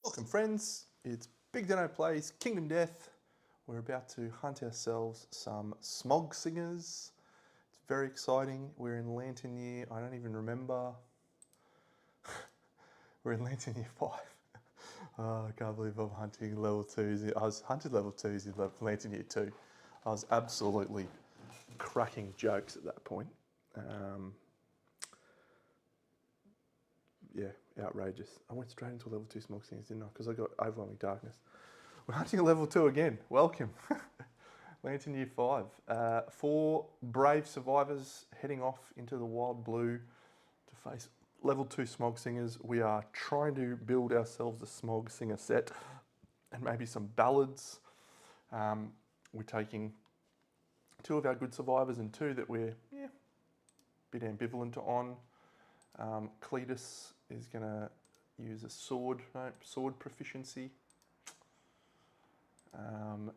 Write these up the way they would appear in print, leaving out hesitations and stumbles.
Welcome friends, it's Big Dino Plays Kingdom Death. We're about to hunt ourselves some smog singers. It's very exciting. We're in Lantern Year, I don't even remember. We're in Lantern Year 5. Oh, I can't believe I'm hunting level 2s. I was hunted level 2s in Lantern Year 2. I was absolutely cracking jokes at that point. Yeah, outrageous. I went straight into level 2 smog singers, didn't I? Because I got overwhelming darkness. We're hunting a level 2 again. Welcome. Lantern Year 5. 4 brave survivors heading off into the wild blue to face level 2 smog singers. We are trying to build ourselves a smog singer set and maybe some ballads. We're taking 2 of our good survivors and 2 that we're a bit ambivalent on. Cletus is going to use a sword proficiency.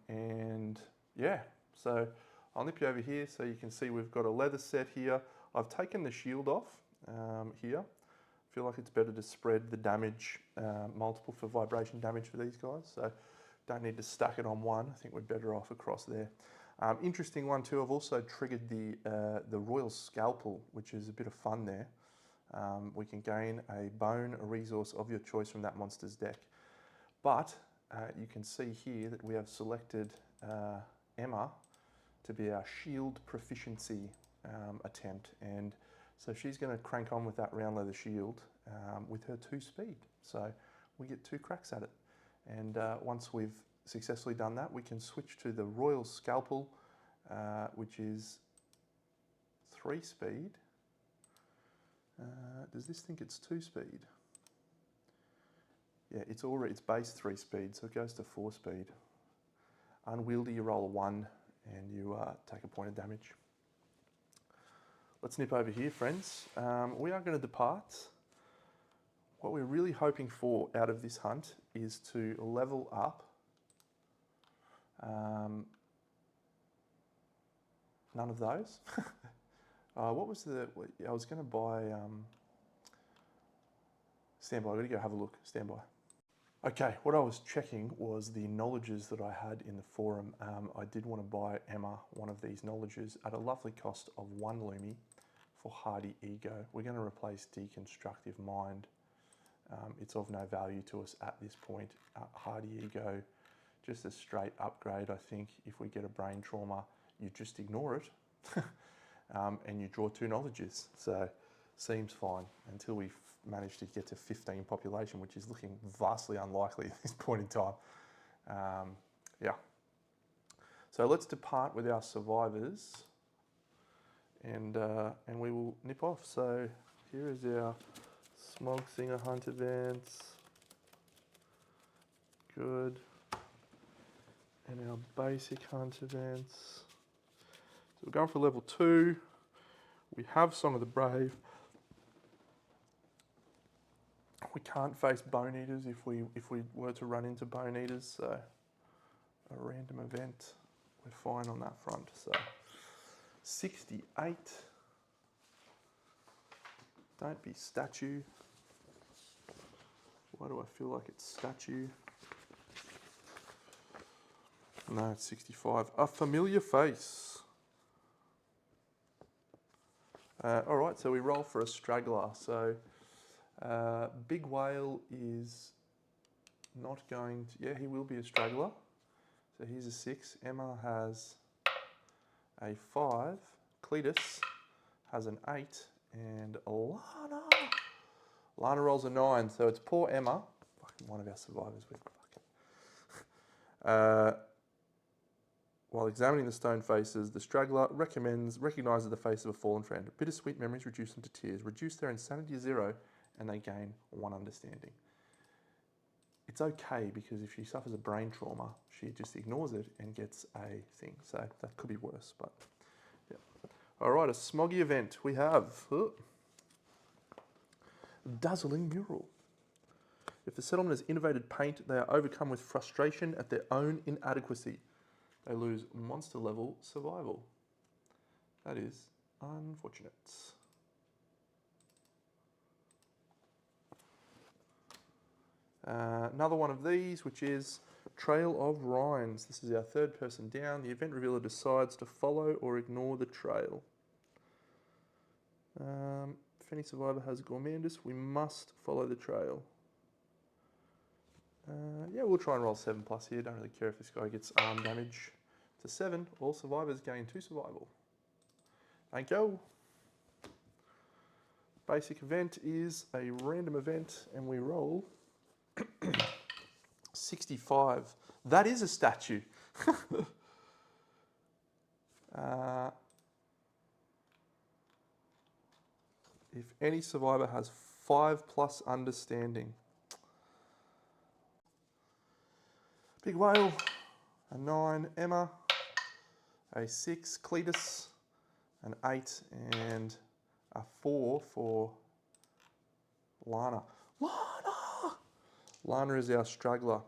And yeah, so I'll nip you over here so you can see we've got a leather set here. I've taken the shield off here. I feel like it's better to spread the damage, multiple for vibration damage for these guys. So don't need to stack it on one. I think we're better off across there. Interesting one too, I've also triggered the Royal Scalpel, which is a bit of fun there. We can gain a bone, a resource of your choice from that monster's deck. But you can see here that we have selected Emma to be our shield proficiency attempt. And so she's going to crank on with that round leather shield with her 2 speed. So we get 2 cracks at it. And once we've successfully done that, we can switch to the Royal Scalpel, which is 3 speed. Does this think it's 2 speed? Yeah, it's base 3 speed, so it goes to 4 speed. Unwieldy, you roll a 1 and you take a point of damage. Let's nip over here, friends. We are going to depart. What we're really hoping for out of this hunt is to level up. None of those. What was I was going to buy... stand by, I've got to go have a look. Stand by. Okay, what I was checking was the knowledges that I had in the forum. I did want to buy Emma one of these knowledges at a lovely cost of 1 Lumi for Hardy Ego. We're going to replace Deconstructive Mind. It's of no value to us at this point. Hardy Ego, just a straight upgrade, I think. If we get a brain trauma, you just ignore it and you draw 2 knowledges. So seems fine until we manage to get to 15 population, which is looking vastly unlikely at this point in time. Yeah. So let's depart with our survivors and we will nip off. So here is our Smog Singer Hunt events. Good. And our basic hunt events. So we're going for level 2. We have Song of the Brave. We can't face Bone Eaters if we were to run into Bone Eaters, so a random event, we're fine on that front. So 68. Don't be statue. Why do I feel like it's statue? No, it's 65. A familiar face. All right, so we roll for a straggler. So Big Whale is not going to... Yeah, he will be a straggler. So he's a 6. Emma has a 5. Cletus has an 8. And Lana rolls a 9. So it's poor Emma. Fucking one of our survivors. While examining the stone faces, the straggler recognises the face of a fallen friend. Bittersweet memories reduce them to tears. Reduce their insanity to 0 and they gain 1 understanding. It's okay because if she suffers a brain trauma, she just ignores it and gets a thing. So that could be worse, but yeah. All right, a smoggy event. We have Dazzling Mural. If the settlement has innovated paint, they are overcome with frustration at their own inadequacy. They lose monster level survival. That is unfortunate. Another one of these, which is Trail of Rhines. This is our third person down. The event revealer decides to follow or ignore the trail. If any survivor has Gourmandus, we must follow the trail. Yeah, we'll try and roll 7+ here. Don't really care if this guy gets arm damage. To 7, all survivors gain 2 survival. Thank you. Basic event is a random event, and we roll 65. That is a statue. If any survivor has 5+ understanding. Big Whale, a 9, Emma, a 6, Cletus, an 8, and a 4 for Lana. Lana! Lana is our struggler.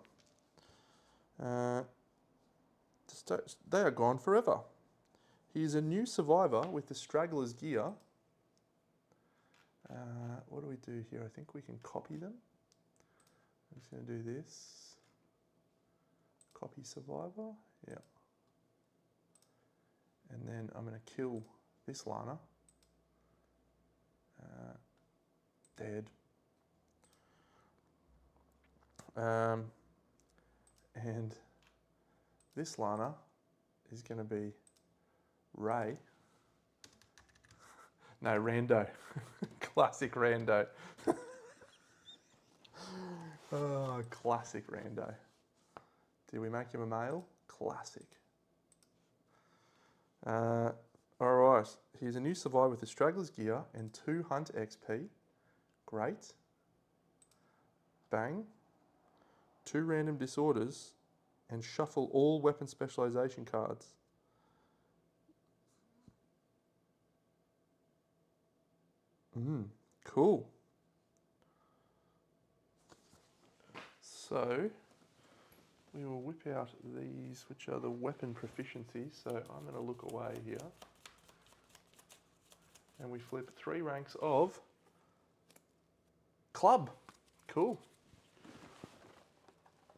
They are gone forever. He is a new survivor with the straggler's gear. What do we do here? I think we can copy them. I'm just going to do this. Copy survivor, yeah. And then I'm going to kill this Lana. Dead. And this Lana is going to be Ray. No, Rando. Classic Rando. Oh, classic Rando. Did we make him a male? Classic. Alright, he's a new survivor with the Straggler's gear and 2 Hunt XP. Great. Bang. 2 random disorders and shuffle all weapon specialization cards. Cool. So we will whip out these, which are the weapon proficiencies. So I'm going to look away here. And we flip 3 ranks of club. Cool.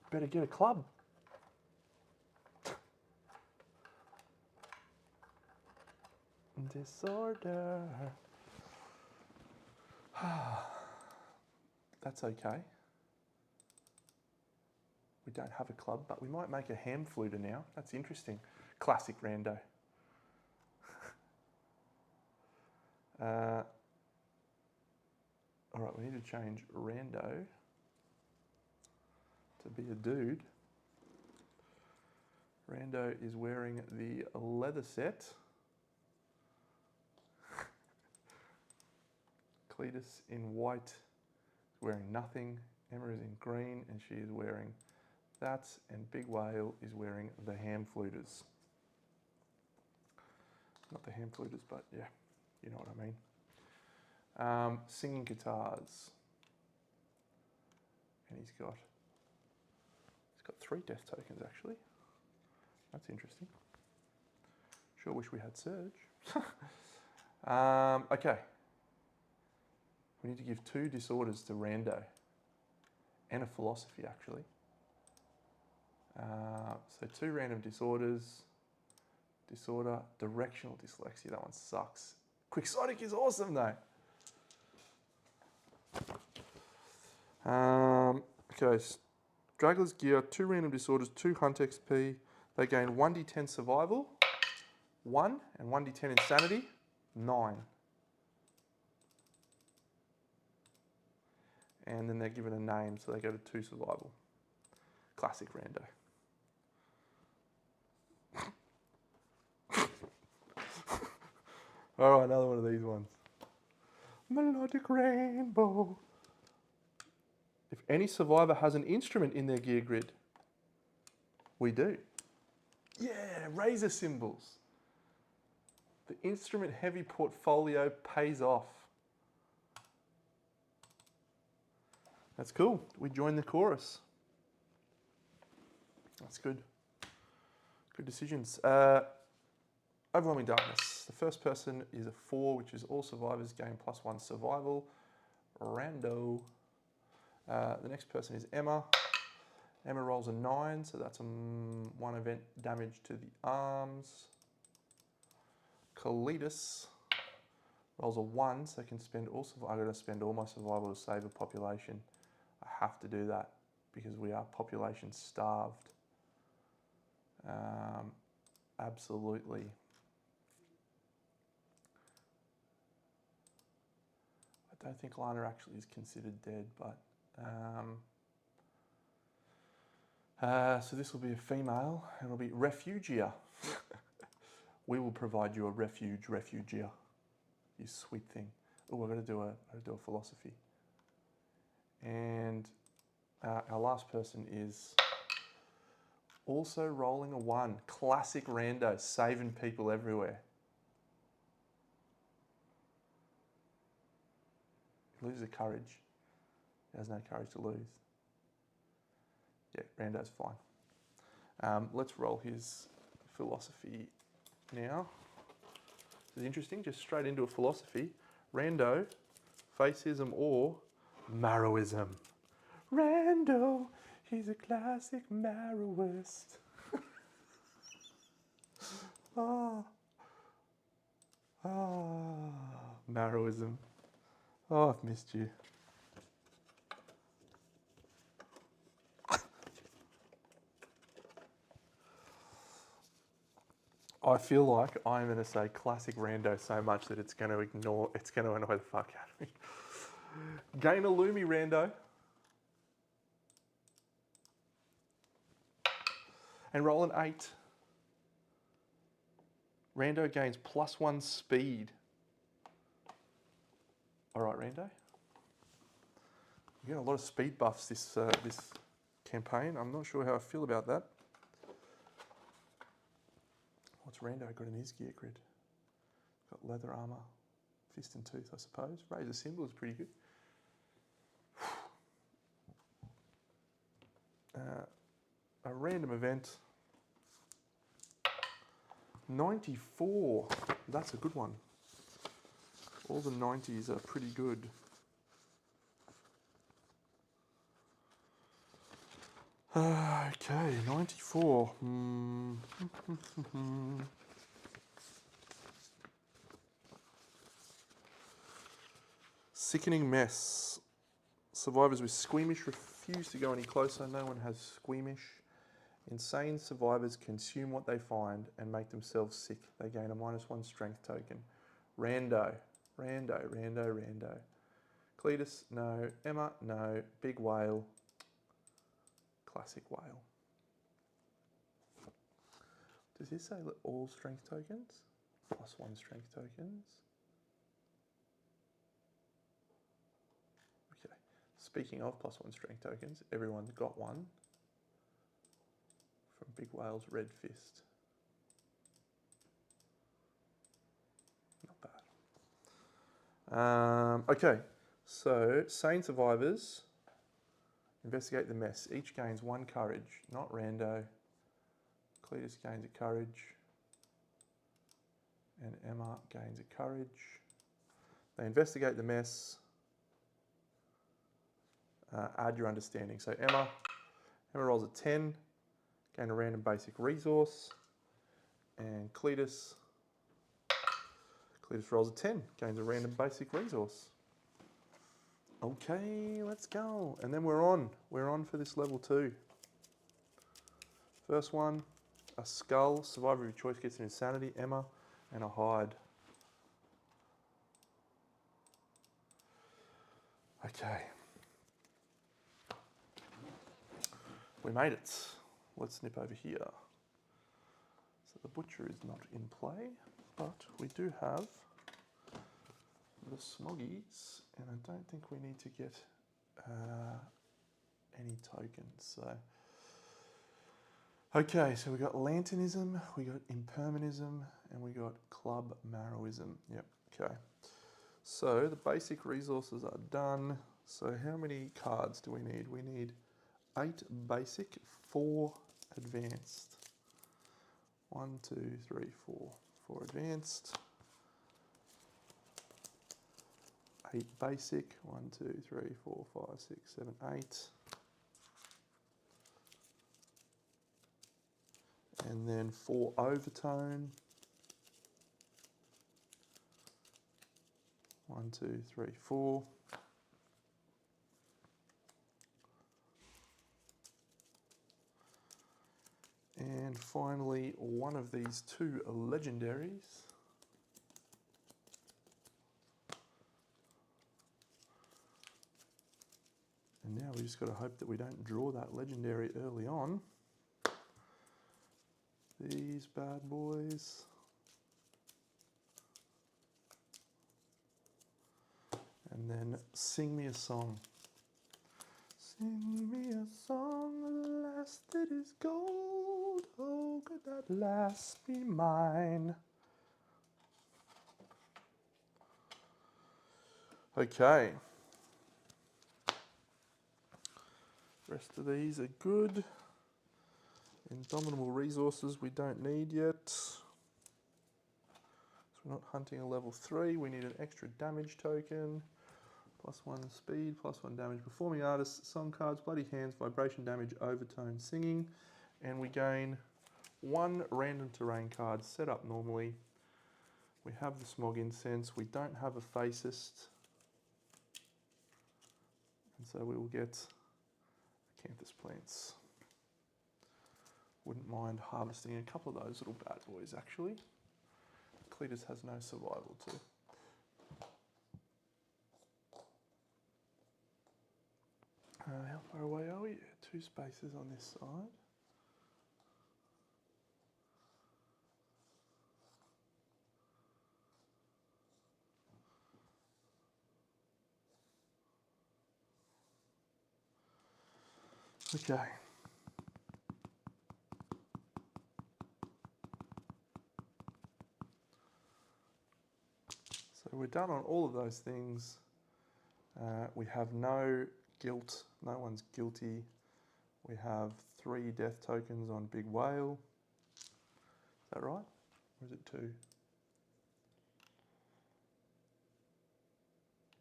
Better get a club. Disorder. That's okay. We don't have a club, but we might make a ham fluter now. That's interesting. Classic Rando. All right, we need to change Rando to be a dude. Rando is wearing the leather set. Cletus in white is wearing nothing. Emma is in green and she is wearing that. And Big Whale is wearing the ham fluters. Not the ham fluters, but yeah, you know what I mean. Singing guitars. And he's got 3 death tokens actually. That's interesting. Sure wish we had Surge. Okay. We need to give 2 disorders to Rando. And a philosophy actually. So 2 random disorders. Disorder, directional dyslexia, that one sucks. Quixotic is awesome though. Okay, Straggler's gear, 2 random disorders, 2 Hunt XP. They gain 1d10 survival, 1, and 1d10 insanity, 9. And then they're given a name, so they go to 2 survival. Classic Rando. All right, another one of these ones. Melodic Rainbow. If any survivor has an instrument in their gear grid, we do. Yeah, razor cymbals. The instrument heavy portfolio pays off. That's cool. We join the chorus. That's good. Good decisions. Overwhelming Darkness. The first person is a 4, which is all survivors gain +1 survival. Rando. The next person is Emma. Emma rolls a 9, so that's 1 event damage to the arms. Cletus rolls a 1, so I can spend all. I'm going to spend all my survival to save a population. I have to do that because we are population starved. Absolutely. I don't think Lana actually is considered dead, but so this will be a female, and it'll be Refugia. We will provide you a refuge, Refugia. You sweet thing. Oh, I've got to do a philosophy. And our last person is also rolling a 1. Classic rando, saving people everywhere. He loses the courage. He has no courage to lose. Yeah, rando's fine. Let's roll his philosophy now. This is interesting, just straight into a philosophy. Rando, faceism or Marrowism. Rando, he's a classic Marrowist. Marrowism. Oh, I've missed you. I feel like I'm going to say classic rando so much that it's going to annoy the fuck out of me. Gain a Lumi rando. And roll an 8. Rando gains +1 speed. All right, Rando. You get a lot of speed buffs this campaign. I'm not sure how I feel about that. What's Rando got in his gear grid? Got leather armor, fist and tooth, I suppose. Razor symbol is pretty good. A random event. 94. That's a good one. All the 90s are pretty good. Okay, 94. Sickening mess. Survivors with squeamish refuse to go any closer. No one has squeamish. Insane survivors consume what they find and make themselves sick. They gain a -1 strength token. Rando. Cletus, no. Emma, no. Big whale. Classic whale. Does this say all strength tokens? +1 strength tokens. Okay. Speaking of +1 strength tokens, everyone's got one from Big Whale's Red Fist. Not bad. Okay, so sane survivors investigate the mess. Each gains 1 courage, not rando. Cletus gains a courage, and Emma gains a courage. They investigate the mess. Add your understanding. So Emma rolls a 10, gain a random basic resource, and Cletus rolls a 10, gains a random basic resource. Okay, let's go. And then we're on for this level 2. First one, a skull. Survivor of your choice gets an insanity, Emma, and a hide. Okay. We made it. Let's snip over here. So the butcher is not in play, but we do have the smoggies, and I don't think we need to get any tokens. So, okay, so we got Lanternism, we got Impermanism, and we got Club Marrowism. Yep, okay. So the basic resources are done. So how many cards do we need? We need 8 basic, 4 advanced. 1, 2, 3, 4. 4 advanced. 8 basic. 1, 2, 3, 4, 5, 6, 7, 8. And then 4 overtone. 1, 2, 3, 4. And finally, one of these 2 legendaries. And now we just got to hope that we don't draw that legendary early on. These bad boys. And then sing me a song. Sing me a song, alas that is gold. Oh, could that last be mine? Okay. Rest of these are good. Indomitable resources we don't need yet. So we're not hunting a level 3. We need an extra damage token. +1 speed, +1 damage. Performing artists, song cards, bloody hands, vibration damage, overtone, singing. And we gain 1 random terrain card set up normally. We have the Smog Incense. We don't have a Facist. And so we will get Acanthus Plants. Wouldn't mind harvesting a couple of those little bad boys actually. Cletus has no survival too. How far away are we? 2 spaces on this side. Okay. So we're done on all of those things. We have no guilt, no one's guilty. We have 3 death tokens on Big Whale. Is that right? Or is it 2?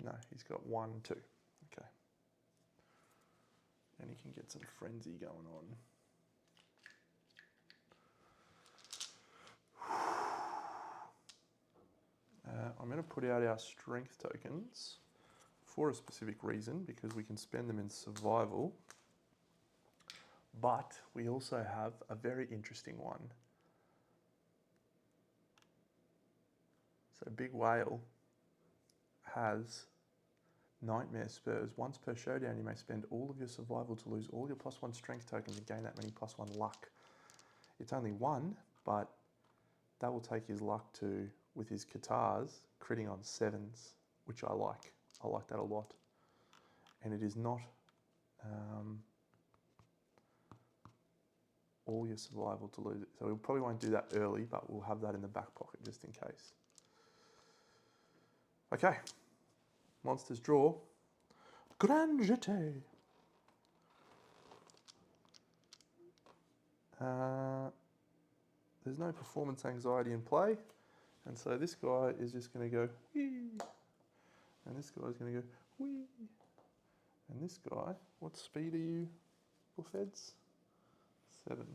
No, he's got 1, 2. Okay. And he can get some frenzy going on. I'm going to put out our strength tokens for a specific reason, because we can spend them in survival. But we also have a very interesting one. So Big Whale has Nightmare Spurs. Once per showdown, you may spend all of your survival to lose all your +1 strength tokens and gain that many +1 luck. It's only 1, but that will take his luck to, with his Katars, critting on 7s, which I like. I like that a lot. And it is not all your survival to lose it. So we probably won't do that early, but we'll have that in the back pocket just in case. Okay, monsters draw. Grand Jeté. There's no performance anxiety in play, and so this guy is just going to go whee, and this guy is going to go whee, and this guy, what speed are you, Bullfeds? 7.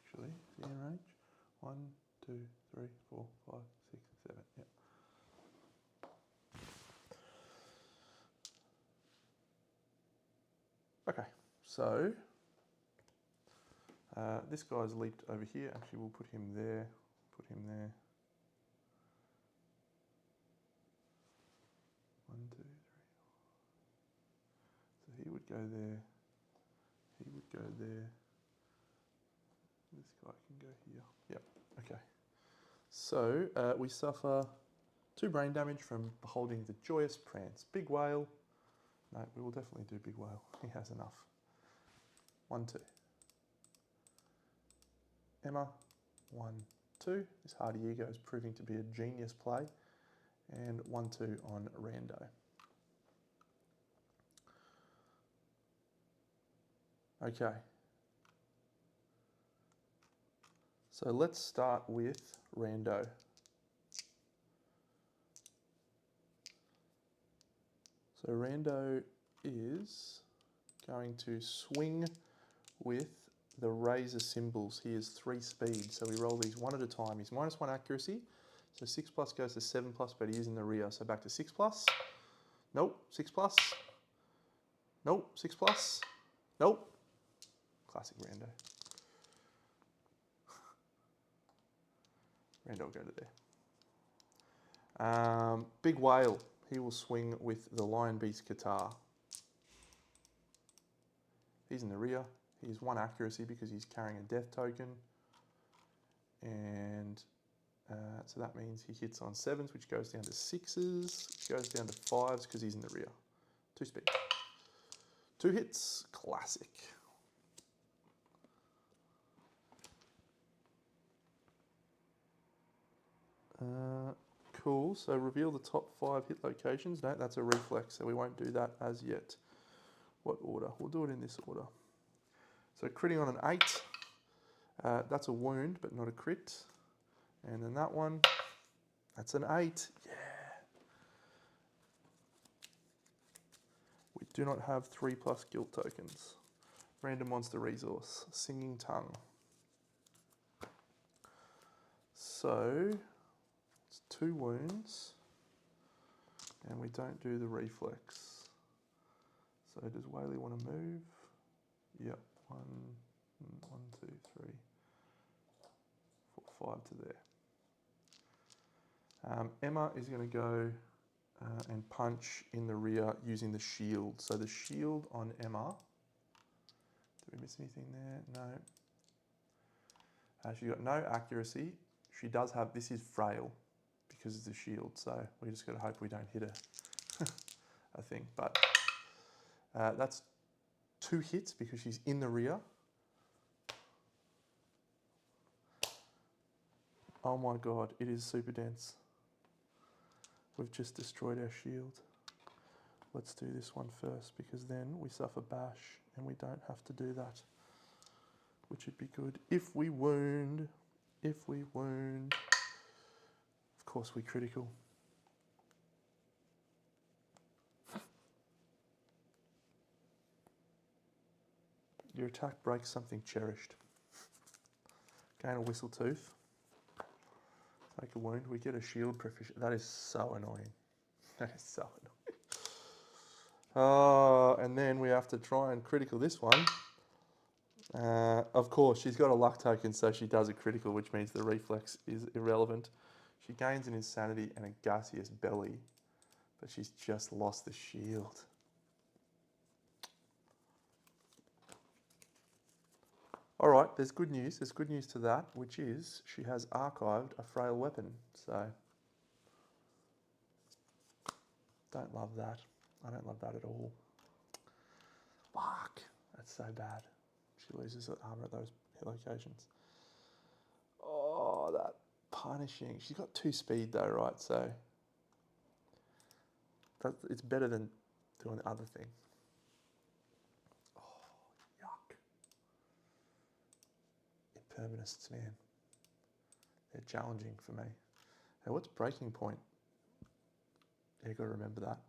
Actually, is he in range? 1, 2, 3, 4, 5, 6, 7. Yep. Okay, so this guy's leaped over here. Actually, we'll put him there. Put him there. 1, 2, 3. So he would go there. He would go there. This guy can go here. Yep. Okay. So we suffer 2 brain damage from beholding the joyous prance. Big Whale. No, we will definitely do Big Whale. He has enough. 1, 2. Emma. 1, 2. This Hardy Ego is proving to be a genius play. And 1, 2 on Rando. Okay. So let's start with rando. So rando is going to swing with the razor symbols. He has 3 speed, so we roll these one at a time. He's -1 accuracy, so 6 plus goes to 7 plus, but he is in the rear. So back to 6 plus. Nope, 6 plus. Nope, 6 plus. Nope. Classic rando. Rando will go to there. Big whale. He will swing with the Lion Beast Qatar. He's in the rear. He's 1 accuracy because he's carrying a death token. And so that means he hits on 7s, which goes down to 6s, which goes down to 5s because he's in the rear. 2 speed. 2 hits. Classic. Cool. So reveal the top 5 hit locations. No, that's a reflex, so we won't do that as yet. What order? We'll do it in this order. So critting on an 8. That's a wound, but not a crit. And then that one, that's an 8. Yeah. We do not have 3 plus guilt tokens. Random monster resource. Singing tongue. So it's 2 wounds. And we don't do the reflex. So does Whaley want to move? Yep. 1, 2, 3, 4, 5 to there. Emma is going to go and punch in the rear using the shield. So the shield on Emma. Did we miss anything there? No. She's got no accuracy. She does have, this is frail because it's a shield. So we just got to hope we don't hit her, I think. But that's 2 hits because she's in the rear. Oh my God, it is super dense. We've just destroyed our shield. Let's do this one first because then we suffer bash and we don't have to do that, which would be good. If we wound, of course we're critical. Your attack breaks something cherished. Gain a whistle tooth. Take a wound. We get a shield proficient. That is so annoying. That is so annoying. Oh, and then we have to try and critical this one. Of course, she's got a luck token, so she does a critical, which means the reflex is irrelevant. She gains an insanity and a gaseous belly, but she's just lost the shield. All right, there's good news. There's good news to that, which is she has archived a frail weapon. So, don't love that. I don't love that at all. Fuck, that's so bad. She loses her armor at those locations. Oh, that punishing. She's got 2 speed though, right? So, it's better than doing the other thing. Oh, yuck. Impermanence, man. They're challenging for me. Hey, what's breaking point? Yeah, you got to remember that.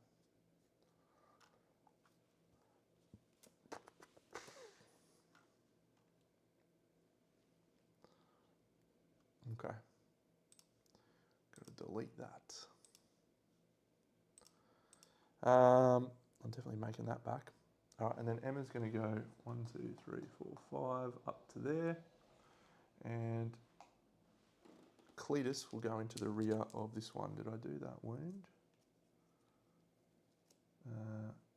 Okay. Got to delete that. I'm definitely making that back. All right, and then Emma's going to go 1, 2, 3, 4, 5 up to there. And Cletus will go into the rear of this one. Did I do that wound?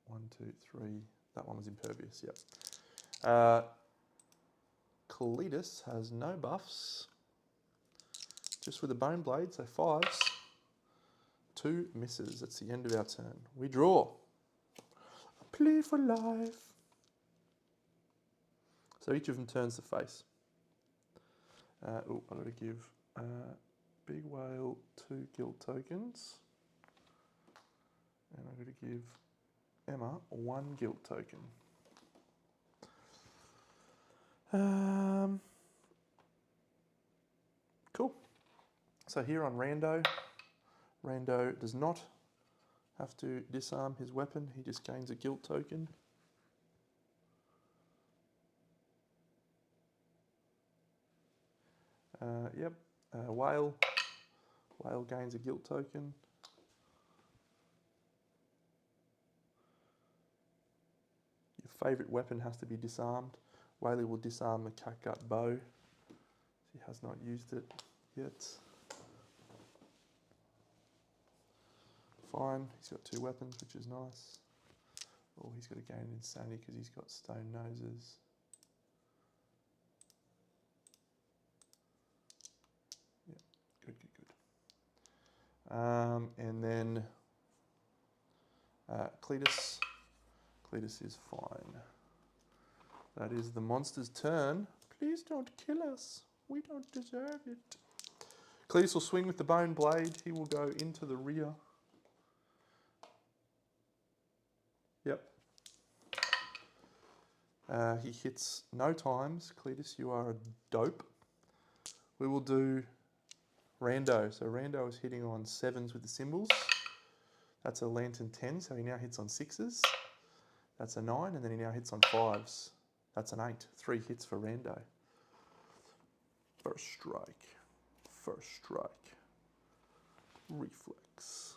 1, 2, 3. That one was impervious, yep. Cletus has no buffs. Just with a bone blade, so 5s. 2 misses. That's the end of our turn. We draw. A plea for life. So each of them turns the face. I've got to give Big Whale 2 guilt tokens. And I've got to give Emma 1 guilt token. Cool. So here on Rando does not have to disarm his weapon. He just gains a guilt token. Yep. Whale gains a guilt token. Your favourite weapon has to be disarmed. Whaley will disarm the catgut bow. He has not used it yet. Fine, he's got 2 weapons, which is nice. Oh, he's got to gain insanity because he's got stone noses. Yeah, good. And then Cletus. Cletus is fine. That is the monster's turn. Please don't kill us. We don't deserve it. Cletus will swing with the bone blade. He will go into the rear. Yep. He hits no times. Cletus, you are a dope. We will do Rando. So Rando is hitting on 7s with the symbols. That's a lantern 10, so he now hits on 6s. That's a 9, and then he now hits on 5s. That's an 8. 3 hits for Rando. First strike. Reflex.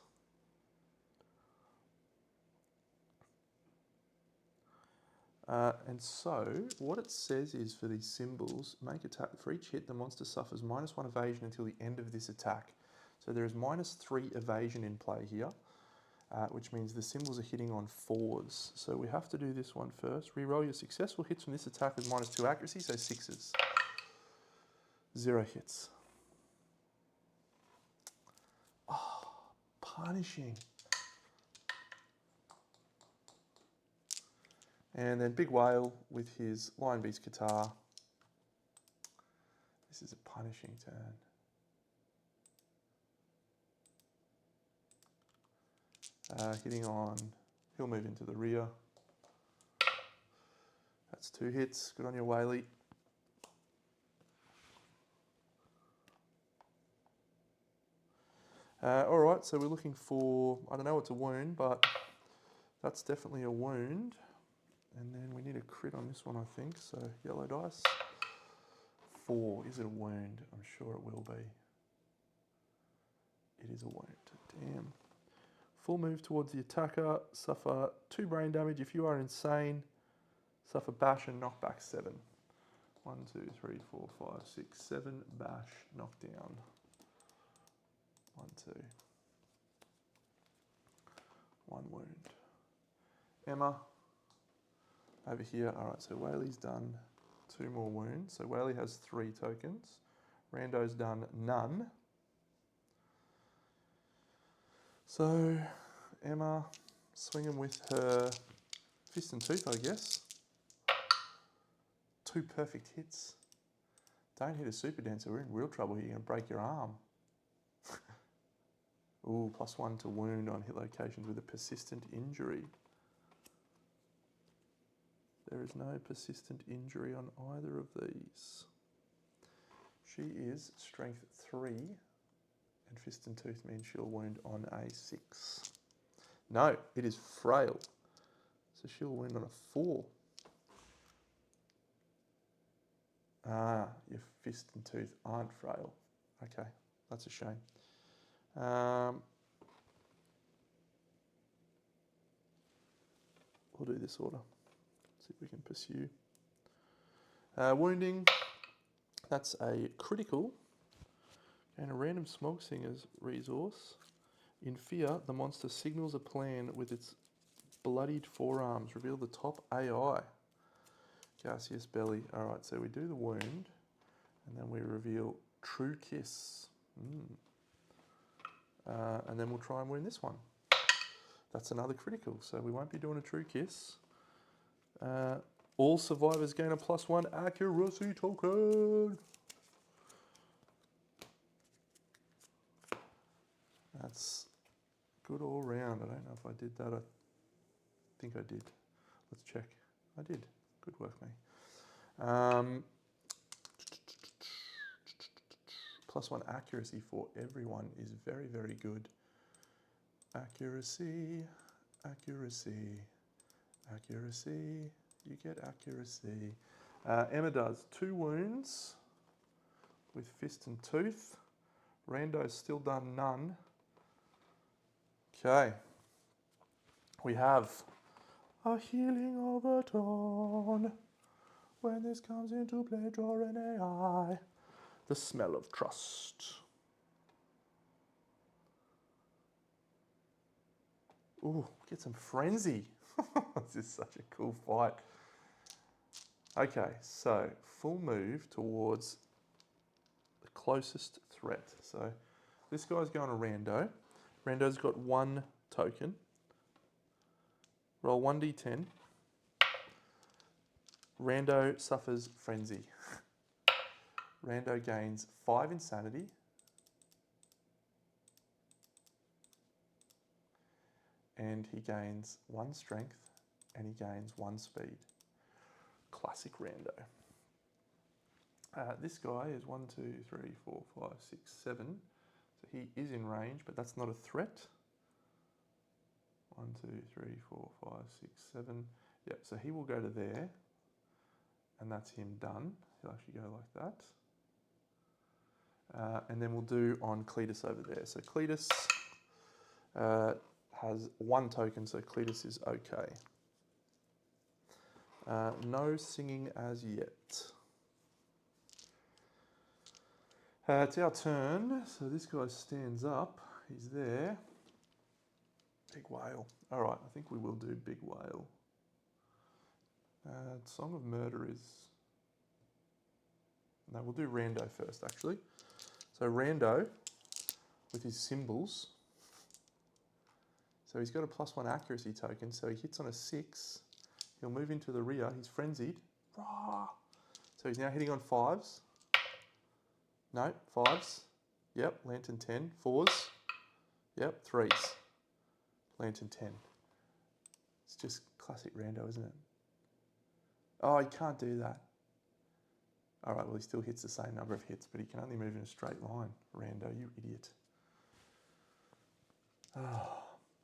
And so, what it says is for these symbols, make attack. For each hit, the monster suffers -1 evasion until the end of this attack. So there is -3 evasion in play here, which means the symbols are hitting on 4s. So we have to do this one first. Reroll your successful hits from this attack with -2 accuracy, so 6s. 0 hits. Oh, punishing. And then Big Whale with his Lion Beast Guitar. This is a punishing turn. Hitting on, he'll move into the rear. That's 2 hits. Good on your Whaley. Alright, so we're looking for, I don't know what's a wound, but that's definitely a wound. And then we need a crit on this one, I think. So yellow dice. 4. Is it a wound? I'm sure it will be. It is a wound. Damn. Full move towards the attacker. Suffer 2 brain damage. If you are insane, suffer bash and knockback 7. 1, 2, 3, 4, 5, 6, 7. Bash, knockdown. 1, 2. 1 wound. Emma. Over here. Alright, so Whaley's done 2 more wounds. So Whaley has 3 tokens. Rando's done none. So Emma swinging with her fist and tooth, I guess. 2 perfect hits. Don't hit a super dancer, we're in real trouble here. You're going to break your arm. Ooh, +1 to wound on hit locations with a persistent injury. There is no persistent injury on either of these. She is strength 3, and fist and tooth means she'll wound on a 6. No, it is frail. So she'll wound on a 4. Ah, your fist and tooth aren't frail. Okay, that's a shame. We'll do this order. See if we can pursue. Wounding, that's a critical. And a random Smog Singer's resource. In fear, the monster signals a plan with its bloodied forearms. Reveal the top AI. Gaseous belly. Alright, so we do the wound. And then we reveal True Kiss. And then we'll try and wound this one. That's another critical, so we won't be doing a True Kiss. All survivors gain a +1 accuracy token. That's good all round. I don't know if I did that. I think I did. Let's check. I did. Good work, mate. +1 accuracy for everyone is very, very good. Accuracy, accuracy, accuracy. You get accuracy. Emma does 2 wounds with fist and tooth. Rando's still done none. Okay. We have a healing overtone. When this comes into play, draw an AI. The smell of trust. Ooh, get some frenzy. This is such a cool fight. Okay, so full move towards the closest threat. So this guy's going to Rando. Rando's got 1 token. Roll 1d10. Rando suffers frenzy. Rando gains 5 insanity. And he gains 1 strength, and he gains 1 speed. Classic Rando. This guy is 1, 2, 3, 4, 5, 6, 7. So he is in range, but that's not a threat. 1, 2, 3, 4, 5, 6, 7. Yep, so he will go to there, and that's him done. He'll actually go like that. And then we'll do on Cletus over there. So Cletus has 1 token, so Cletus is okay. No singing as yet. It's our turn, so this guy stands up. He's there. Big whale. All right, I think we will do big whale. Song of Murder is... No, we'll do Rando first, actually. So Rando, with his symbols. So he's got a +1 accuracy token, so he hits on a 6. He'll move into the rear. He's frenzied. Rah! So he's now hitting on 5s. No, 5s. Yep, Lantern 10. 4s. Yep, 3s. Lantern 10. It's just classic Rando, isn't it? Oh, he can't do that. All right, well, he still hits the same number of hits, but he can only move in a straight line. Rando, you idiot. Oh,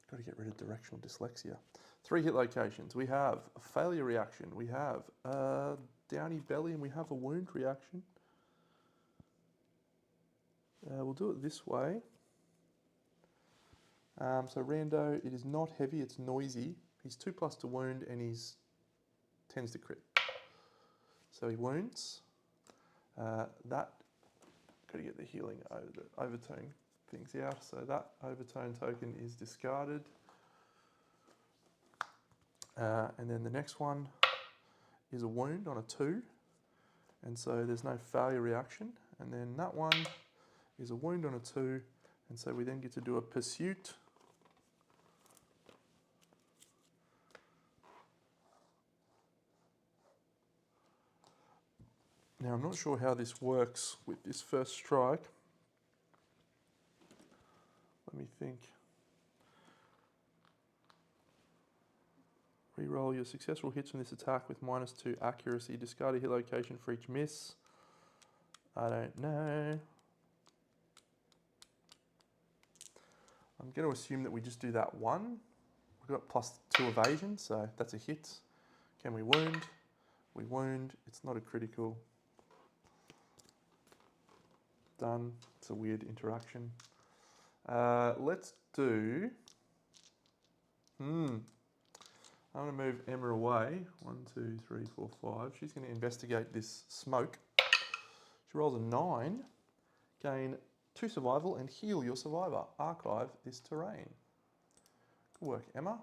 got to get rid of directional dyslexia. 3 hit locations. We have a failure reaction. We have a downy belly, and we have a wound reaction. We'll do it this way. So Rando, it is not heavy, it's noisy. He's 2+ to wound, and he's tends to crit. So he wounds. That, got to get the healing over the overtone things out. So that overtone token is discarded. And then the next one is a wound on a 2. And so there's no failure reaction. And then that one is a wound on a 2. And so we then get to do a pursuit. Now, I'm not sure how this works with this first strike. Let me think. Reroll your successful hits from this attack with -2 accuracy. Discard a hit location for each miss. I don't know. I'm going to assume that we just do that one. We've got +2 evasion, so that's a hit. Can we wound? We wound. It's not a critical. Done. It's a weird interaction. Let's do... I'm going to move Emma away. 1, 2, 3, 4, 5. She's going to investigate this smoke. She rolls a 9. Gain 2 survival and heal your survivor. Archive this terrain. Good work, Emma.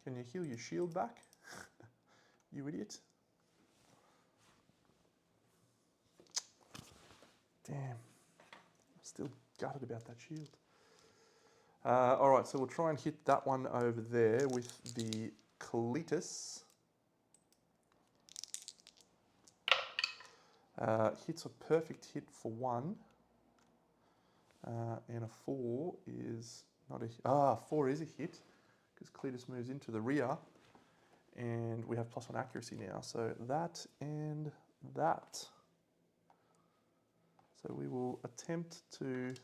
Can you heal your shield back? You idiot. Damn. I'm still gutted about that shield. All right, so we'll try and hit that one over there with the Cletus. Hits a perfect hit for 1. And a 4 is not a... 4 is a hit, because Cletus moves into the rear. And we have +1 accuracy now. So that and that. So we will attempt to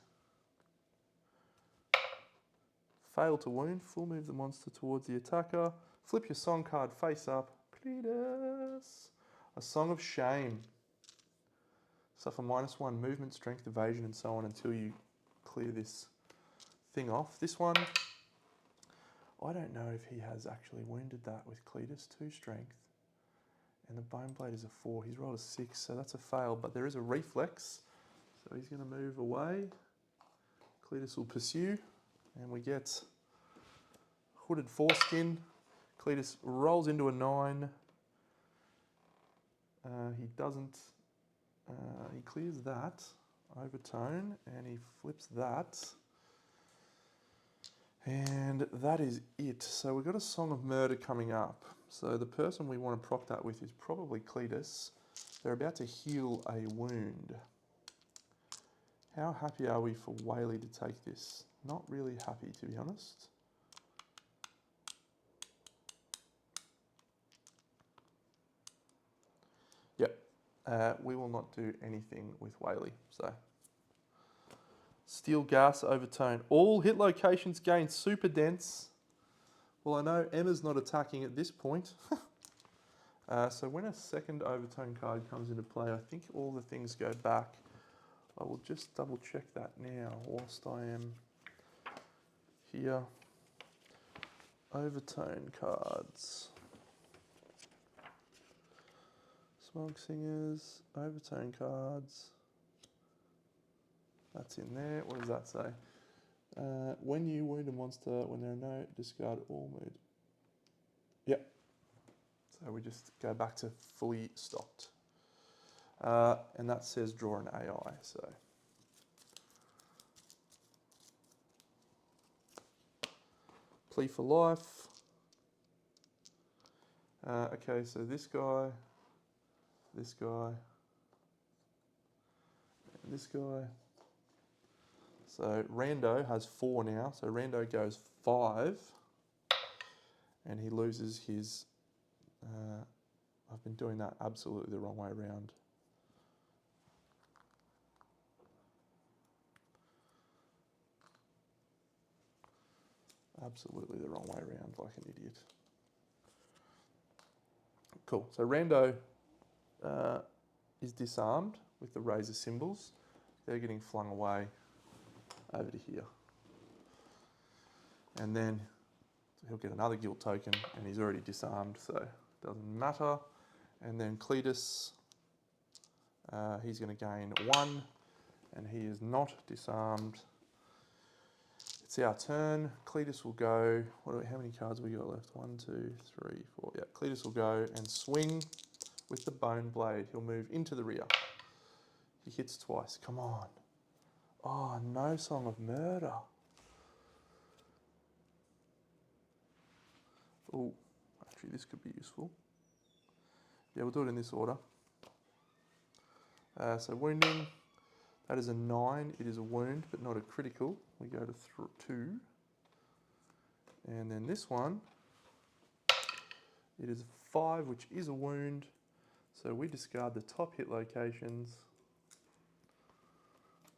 fail to wound, full move the monster towards the attacker, flip your song card face up, Cletus. A Song of Shame. Suffer -1 movement, strength, evasion, and so on until you clear this thing off. This one, I don't know if he has actually wounded that with Cletus. 2 strength. And the Bone Blade is a 4. He's rolled a 6, so that's a fail. But there is a reflex. So he's going to move away. Cletus will pursue. And we get Hooded Foreskin. Cletus rolls into a 9. He doesn't... he clears that. Overtone. And he flips that. And that is it. So we've got a Song of Murder coming up. So the person we want to proc that with is probably Cletus. They're about to heal a wound. How happy are we for Whaley to take this? Not really happy, to be honest. Yep. We will not do anything with Whaley. So Steel Gas Overtone. All hit locations gain super dense. Well, I know Emma's not attacking at this point. So when a second Overtone card comes into play, I think all the things go back. I will just double check that now whilst I am here. Overtone cards. Smoke Singers, Overtone cards. That's in there. What does that say? When you wound a monster, when there are no, discard all mood. Yep. So we just go back to fully stocked. And that says draw an AI, so. Plea for Life. Okay, so this guy, and this guy. So Rando has 4 now, so Rando goes 5, and he loses his, I've been doing that absolutely the wrong way around. Absolutely the wrong way around, like an idiot. Cool, so Rando is disarmed with the razor symbols. They're getting flung away over to here. And then he'll get another guilt token, and he's already disarmed, so it doesn't matter. And then Cletus, he's going to gain 1, and he is not disarmed. It's our turn. Cletus will go. How many cards have we got left? 1, 2, 3, 4. Yeah, Cletus will go and swing with the Bone Blade. He'll move into the rear. He hits twice. Come on. Oh, no Song of Murder. Oh, actually, this could be useful. Yeah, we'll do it in this order. So wounding, that is a 9. It is a wound, but not a critical. We go to 2. And then this one, it is a 5, which is a wound. So we discard the top hit locations.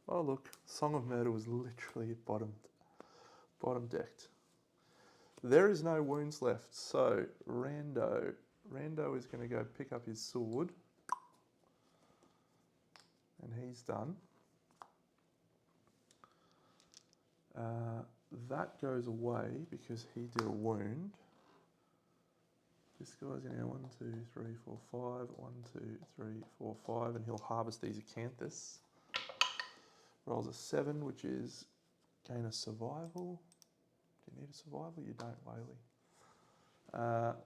Oh look, Song of Murder was literally bottom decked. There is no wounds left, so Rando is going to go pick up his sword. And he's done. That goes away because he did a wound. This guy's in our 1, 2, 3, 4, 5. 1, 2, 3, 4, 5, and he'll harvest these acanthus. Rolls a 7, which is gain a survival. Do you need a survival? You don't, Whaley.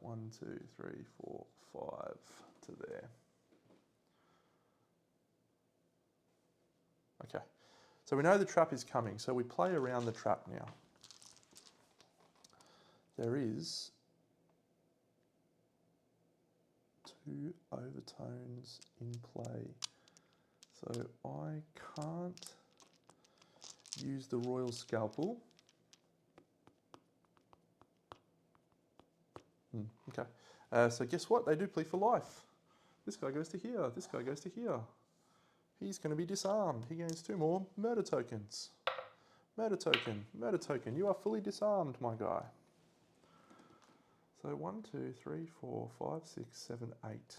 1, 2, 3, 4, 5 to there. Okay, so we know the trap is coming, so we play around the trap now. There is 2 overtones in play. So I can't use the Royal Scalpel. Okay. So guess what? They do plead for life. This guy goes to here. This guy goes to here. He's going to be disarmed. He gains 2 more murder tokens. Murder token, murder token. You are fully disarmed, my guy. So 1, 2, 3, 4, 5, 6, 7, 8.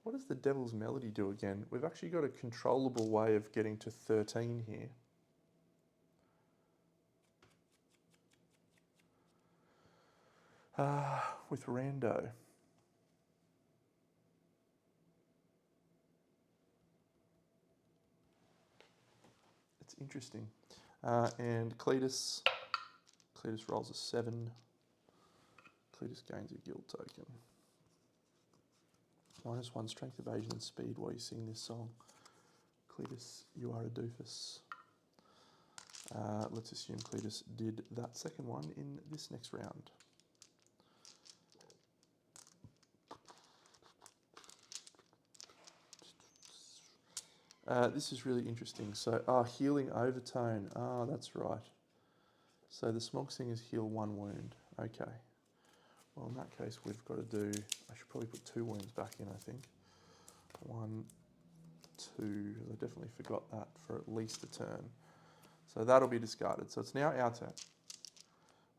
What does the Devil's Melody do again? We've actually got a controllable way of getting to 13 here. With Rando. It's interesting. And Cletus rolls a 7. Cletus gains a guild token. -1 strength, evasion, and speed while you sing this song. Cletus, you are a doofus. Let's assume Cletus did that second one in this next round. This is really interesting. So, healing overtone. That's right. So the Smog Singers heal 1 wound. Okay. Well, in that case, we've got to do... I should probably put 2 wounds back in, I think. 1, 2... I definitely forgot that for at least a turn. So that'll be discarded. So it's now our turn.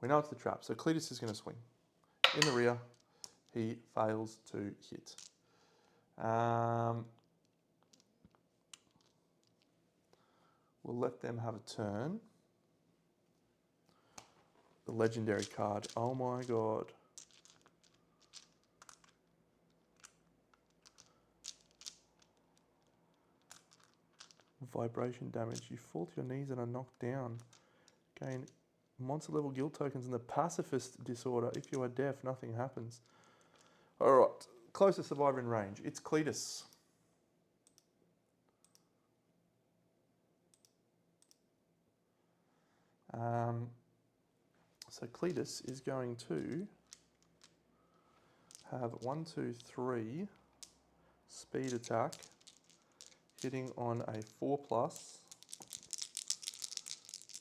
We know it's the trap. So Cletus is going to swing. In the rear, he fails to hit. We'll let them have a turn. The legendary card. Oh my god. Vibration damage. You fall to your knees and are knocked down. Gain monster level guild tokens in the pacifist disorder. If you are deaf, nothing happens. Alright. Closest survivor in range. It's Cletus. So Cletus is going to have 1, 2, 3 speed attack, hitting on a 4+.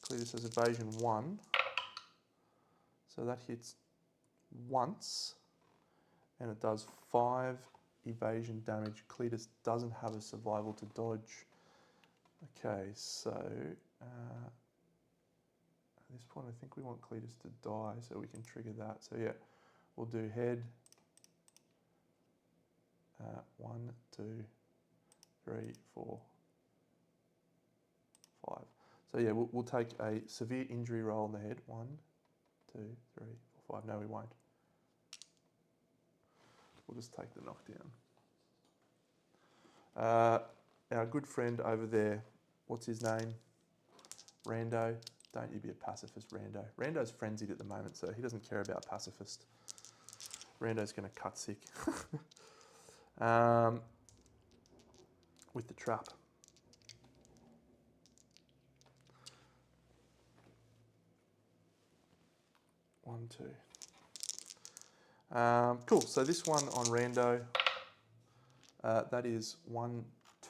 Cletus has evasion 1, so that hits once, and it does 5 evasion damage. Cletus doesn't have a survival to dodge. Okay, so at this point I think we want Cletus to die so we can trigger that. So yeah, we'll do head. 1, 2, 3, 4, 5. So yeah, we'll take a severe injury roll on the head. 1, 2, 3, 4, 5. No, we won't. We'll just take the knockdown. Our good friend over there, what's his name? Rando. Don't you be a pacifist, Rando. Rando's frenzied at the moment, so he doesn't care about pacifist. Rando's going to cut sick. With the trap. One, two. Cool, so this one on Rando, that is 1,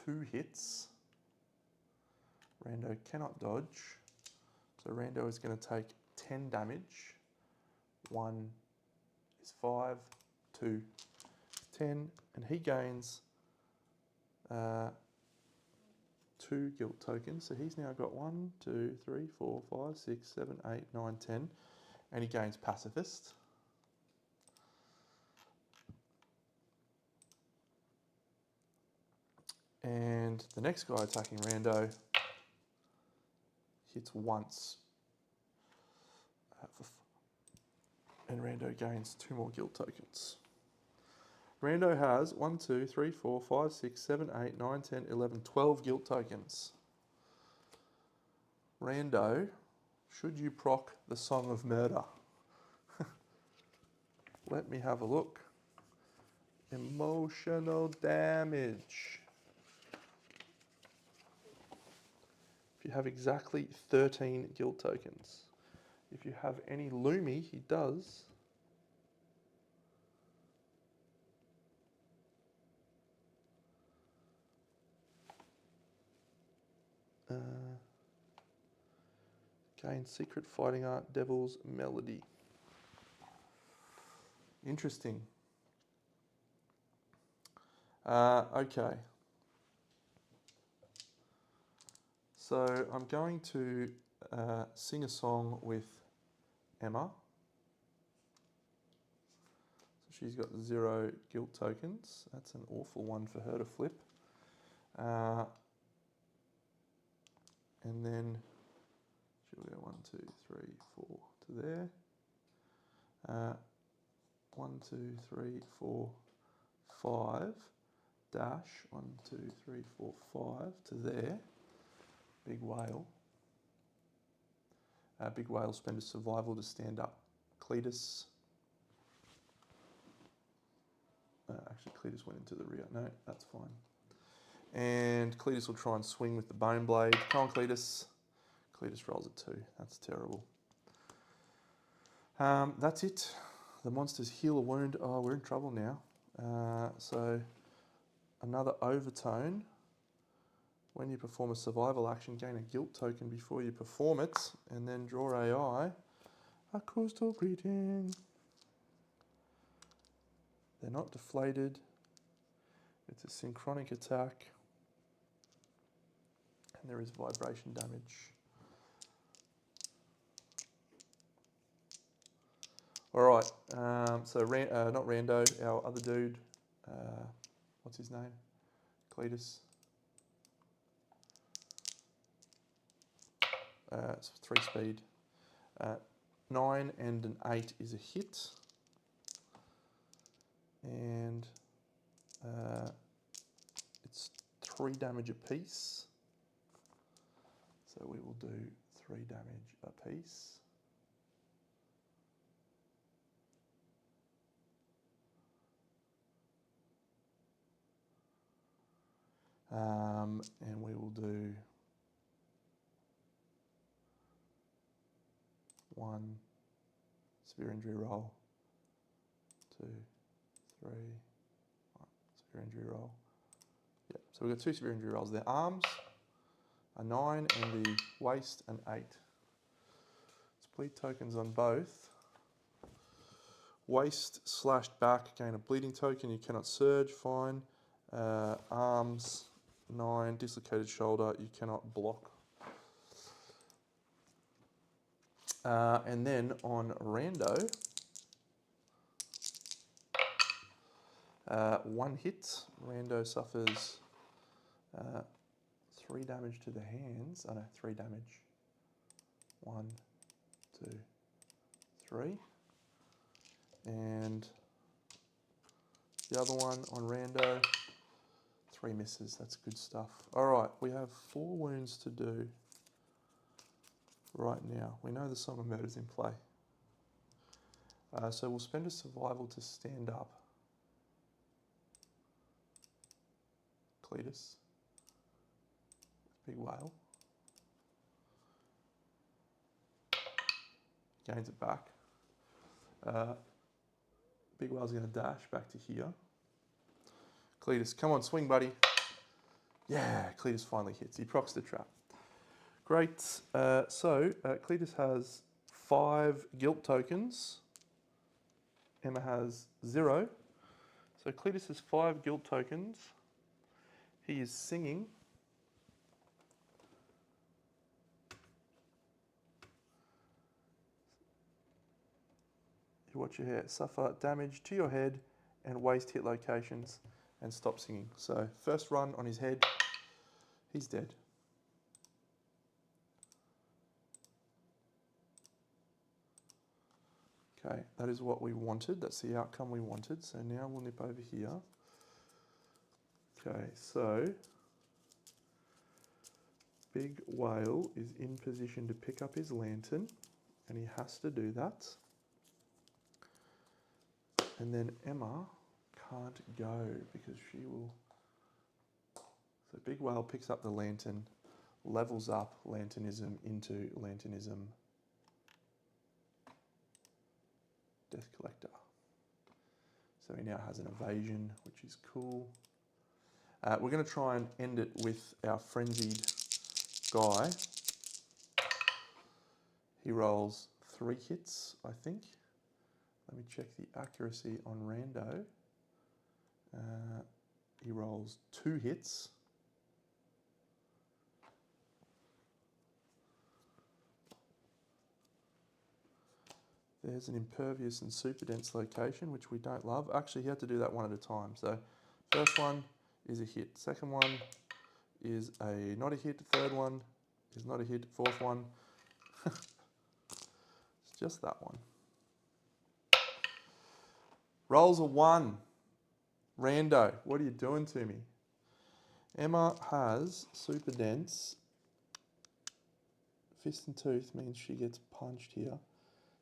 2 hits. Rando cannot dodge. So Rando is going to take 10 damage. 1 is 5, 2, 10, and he gains 2 guilt tokens. So he's now got 1, 2, 3, 4, 5, 6, 7, 8, 9, 10, and he gains pacifist. And the next guy attacking Rando hits once, and Rando gains 2 more guild tokens. Rando has 1, 2, 3, 4, 5, 6, 7, 8, 9, 10, 11, 12 guild tokens. Rando, should you proc the Song of Murder? Let me have a look. Emotional damage. If you have exactly 13 guild tokens. If you have any Lumi, he does. Gain Secret Fighting Art, Devil's Melody. Interesting. Okay. So I'm going to sing a song with Emma. So she's got 0 guilt tokens. That's an awful one for her to flip. And then she'll go 1, 2, 3, 4 to there. 1, 2, 3, 4, 5. Dash 1, 2, 3, 4, 5 to there. Big whale. Big whale spend a survival to stand up. Cletus. Actually, Cletus went into the rear. No, that's fine. And Cletus will try and swing with the bone blade. Come on, Cletus. Cletus rolls a 2. That's terrible. That's it. The monsters heal a wound. Oh, we're in trouble now. So another overtone. When you perform a survival action, gain a guilt token before you perform it, and then draw AI. A coastal greeting. They're not deflated. It's a synchronic attack. And there is vibration damage. Alright, so not Rando, our other dude. What's his name? Cletus. It's 3 speed. 9 and an 8 is a hit. And it's 3 damage apiece. So we will do 3 damage apiece. And we will do 1 severe injury roll, 2, 3, 1 severe injury roll. Yep, so we've got 2 severe injury rolls. Their arms, a 9, and the waist, an 8. Bleed tokens on both. Waist slashed back, gain a bleeding token, you cannot surge, fine. Arms, 9, dislocated shoulder, you cannot block. And then on Rando, 1 hit. Rando suffers 3 damage to the hands. Oh no, 3 damage. 1, 2, 3. And the other one on Rando, 3 misses. That's good stuff. All right, we have 4 wounds to do right now. We know the Song of Murder's in play. So we'll spend a survival to stand up. Cletus. Big whale. Gains it back. Big whale's going to dash back to here. Cletus, come on, swing, buddy. Yeah, Cletus finally hits. He procs the trap. Great. So Cletus has 5 guilt tokens. Emma has 0. So Cletus has 5 guilt tokens. He is singing. You watch your hair. Suffer damage to your head and waist hit locations and stop singing. So first run on his head, he's dead. Okay, that is what we wanted. That's the outcome we wanted. So now we'll nip over here. Okay, so Big Whale is in position to pick up his lantern, and he has to do that. And then Emma can't go because she will... So Big Whale picks up the lantern, levels up lanternism into lanternism Death Collector. So he now has an evasion, which is cool. We're going to try and end it with our frenzied guy. He rolls 3 hits, I think. Let me check the accuracy on Rando. He rolls 2 hits. There's an impervious and super dense location, which we don't love. Actually, he had to do that one at a time. So first one is a hit. Second one is not a hit. Third one is not a hit. Fourth one, it's just that one. Rolls a 1. Rando, what are you doing to me? Emma has super dense. Fist and tooth means she gets punched here.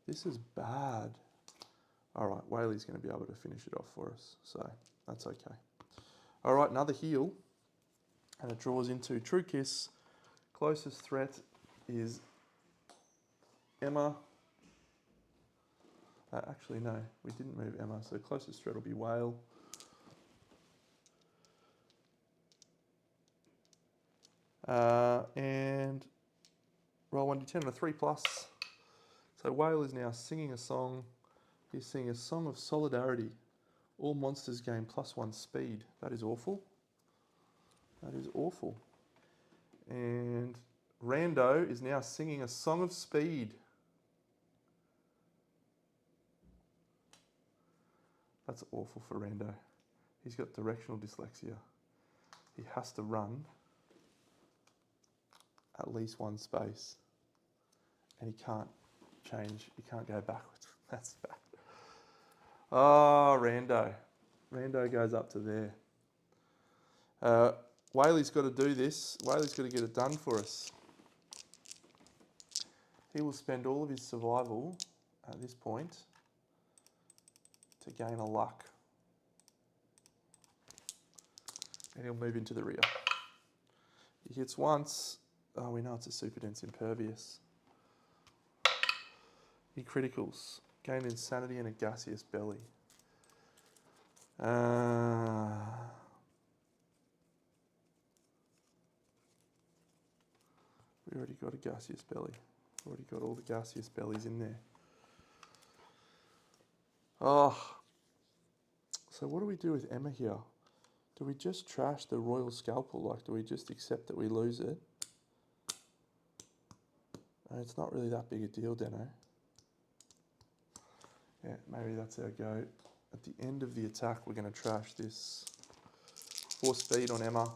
This is bad. All right, Whaley's going to be able to finish it off for us, so that's okay. All right, another heal, and it draws into True Kiss. Closest threat is Emma. Actually, no, we didn't move Emma, so closest threat will be Whale. And roll 1d10 and a 3+. So Whale is now singing a song. He's singing a song of solidarity. All monsters gain +1 speed. That is awful. That is awful. And Rando is now singing a song of speed. That's awful for Rando. He's got directional dyslexia. He has to run at least 1 space. And he can't change, he can't go backwards. That's bad. Oh, Rando. Rando goes up to there. Whaley's got to do this. Whaley's got to get it done for us. He will spend all of his survival at this point to gain a luck. And he'll move into the rear. He hits once. Oh, we know it's a super dense impervious. He criticals. Gain insanity and a gaseous belly. We already got a gaseous belly. Already got all the gaseous bellies in there. Oh. So what do we do with Emma here? Do we just trash the royal scalpel? Like, do we just accept that we lose it? It's not really that big a deal, Deno. Yeah, maybe that's our go. At the end of the attack, we're going to trash this. 4 speed on Emma.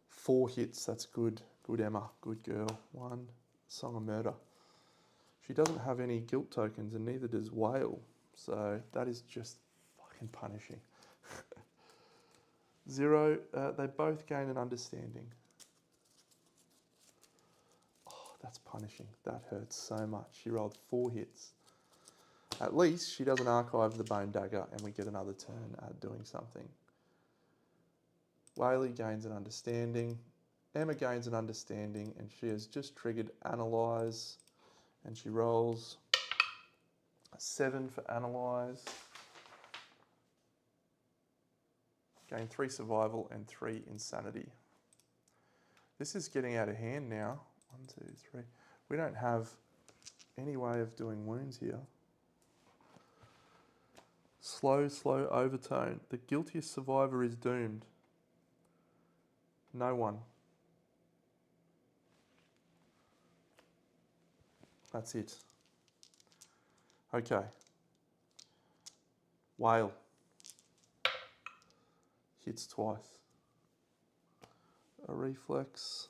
4 hits, that's good. Good Emma, good girl. 1, Song of Murder. She doesn't have any guilt tokens and neither does Whale. So that is just fucking punishing. 0, they both gain an understanding. Oh, that's punishing. That hurts so much. She rolled 4 hits. At least she doesn't archive the Bone Dagger and we get another turn at doing something. Whaley gains an understanding. Emma gains an understanding and she has just triggered Analyze and she rolls a 7 for Analyze. Gain 3 survival and 3 insanity. This is getting out of hand now. 1, 2, 3. We don't have any way of doing wounds here. Slow overtone. The guiltiest survivor is doomed. No one. That's it. Okay. Whale. Hits twice. A reflex.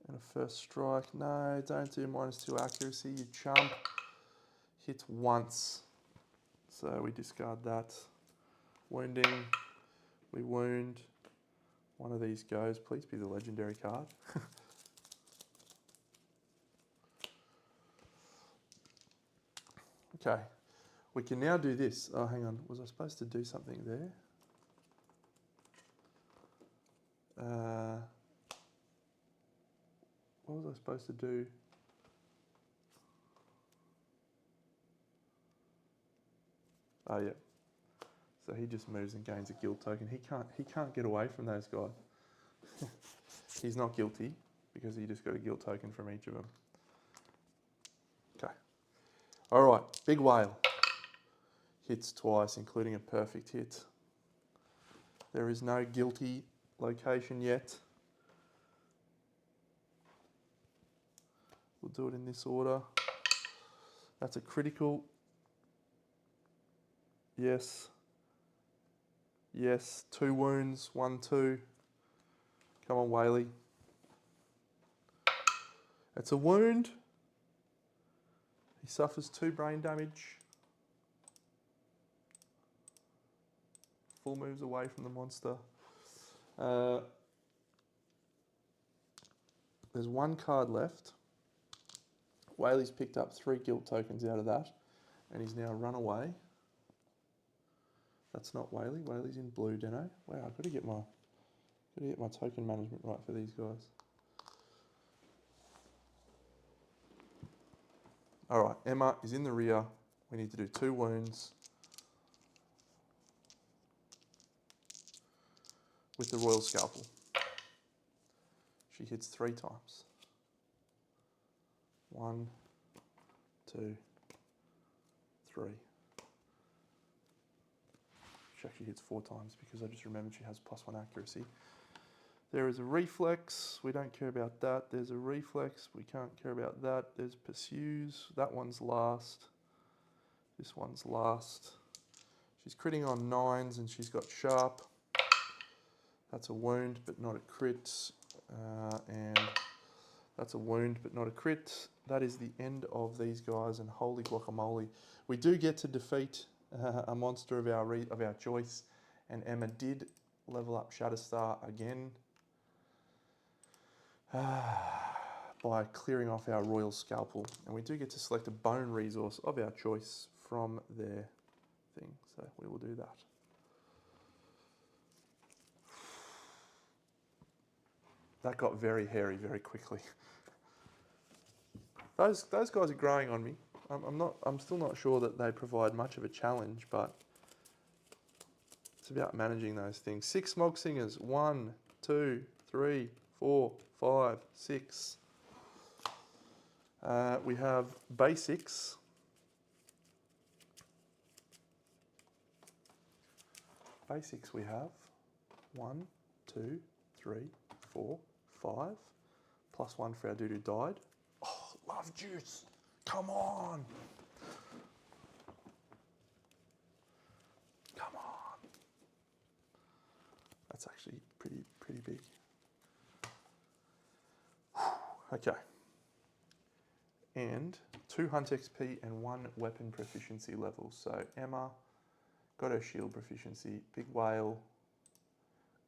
And a first strike. No, don't do -2 accuracy, you chump. Hits once. So we discard that. Wounding. We wound. One of these goes. Please be the legendary card. Okay. We can now do this. Oh, hang on. Was I supposed to do something there? What was I supposed to do? Oh yeah. So he just moves and gains a guilt token. He can't get away from those guys. He's not guilty because he just got a guilt token from each of them. Okay. All right, big whale. Hits twice, including a perfect hit. There is no guilty location yet. We'll do it in this order. That's a critical. Yes. Yes, 2 wounds, 1, 2. Come on, Whaley. It's a wound. He suffers 2 brain damage. Full moves away from the monster. There's 1 card left. Whaley's picked up 3 guilt tokens out of that, and he's now run away. That's not Whaley. Whaley's in blue, Deno. Wow, I've got to get my token management right for these guys. All right, Emma is in the rear. We need to do 2 wounds with the Royal Scalpel. She hits 3 times. 1, 2, 3. She actually hits 4 times because I just remembered she has +1 accuracy. There is a reflex. We don't care about that. There's a reflex. We can't care about that. There's pursues. That one's last. This one's last. She's critting on 9s and she's got sharp. That's a wound, but not a crit. And that's a wound, but not a crit. That is the end of these guys, and holy guacamole. We do get to defeat a monster of our choice, and Emma did level up Shatterstar again by clearing off our Royal Scalpel. And we do get to select a bone resource of our choice from their thing, so we will do that. That got very hairy very quickly. Those guys are growing on me. I'm still not sure that they provide much of a challenge, but it's about managing those things. 6 Smog Singers. 1, 2, 3, 4, 5, 6. We have basics. Basics we have 1, 2, 3, 4, 5. +1 for our dude who died. Oh, love juice. Come on. Come on. That's actually pretty big. Okay. And 2 Hunt XP and 1 weapon proficiency level. So Emma got her shield proficiency. Big Whale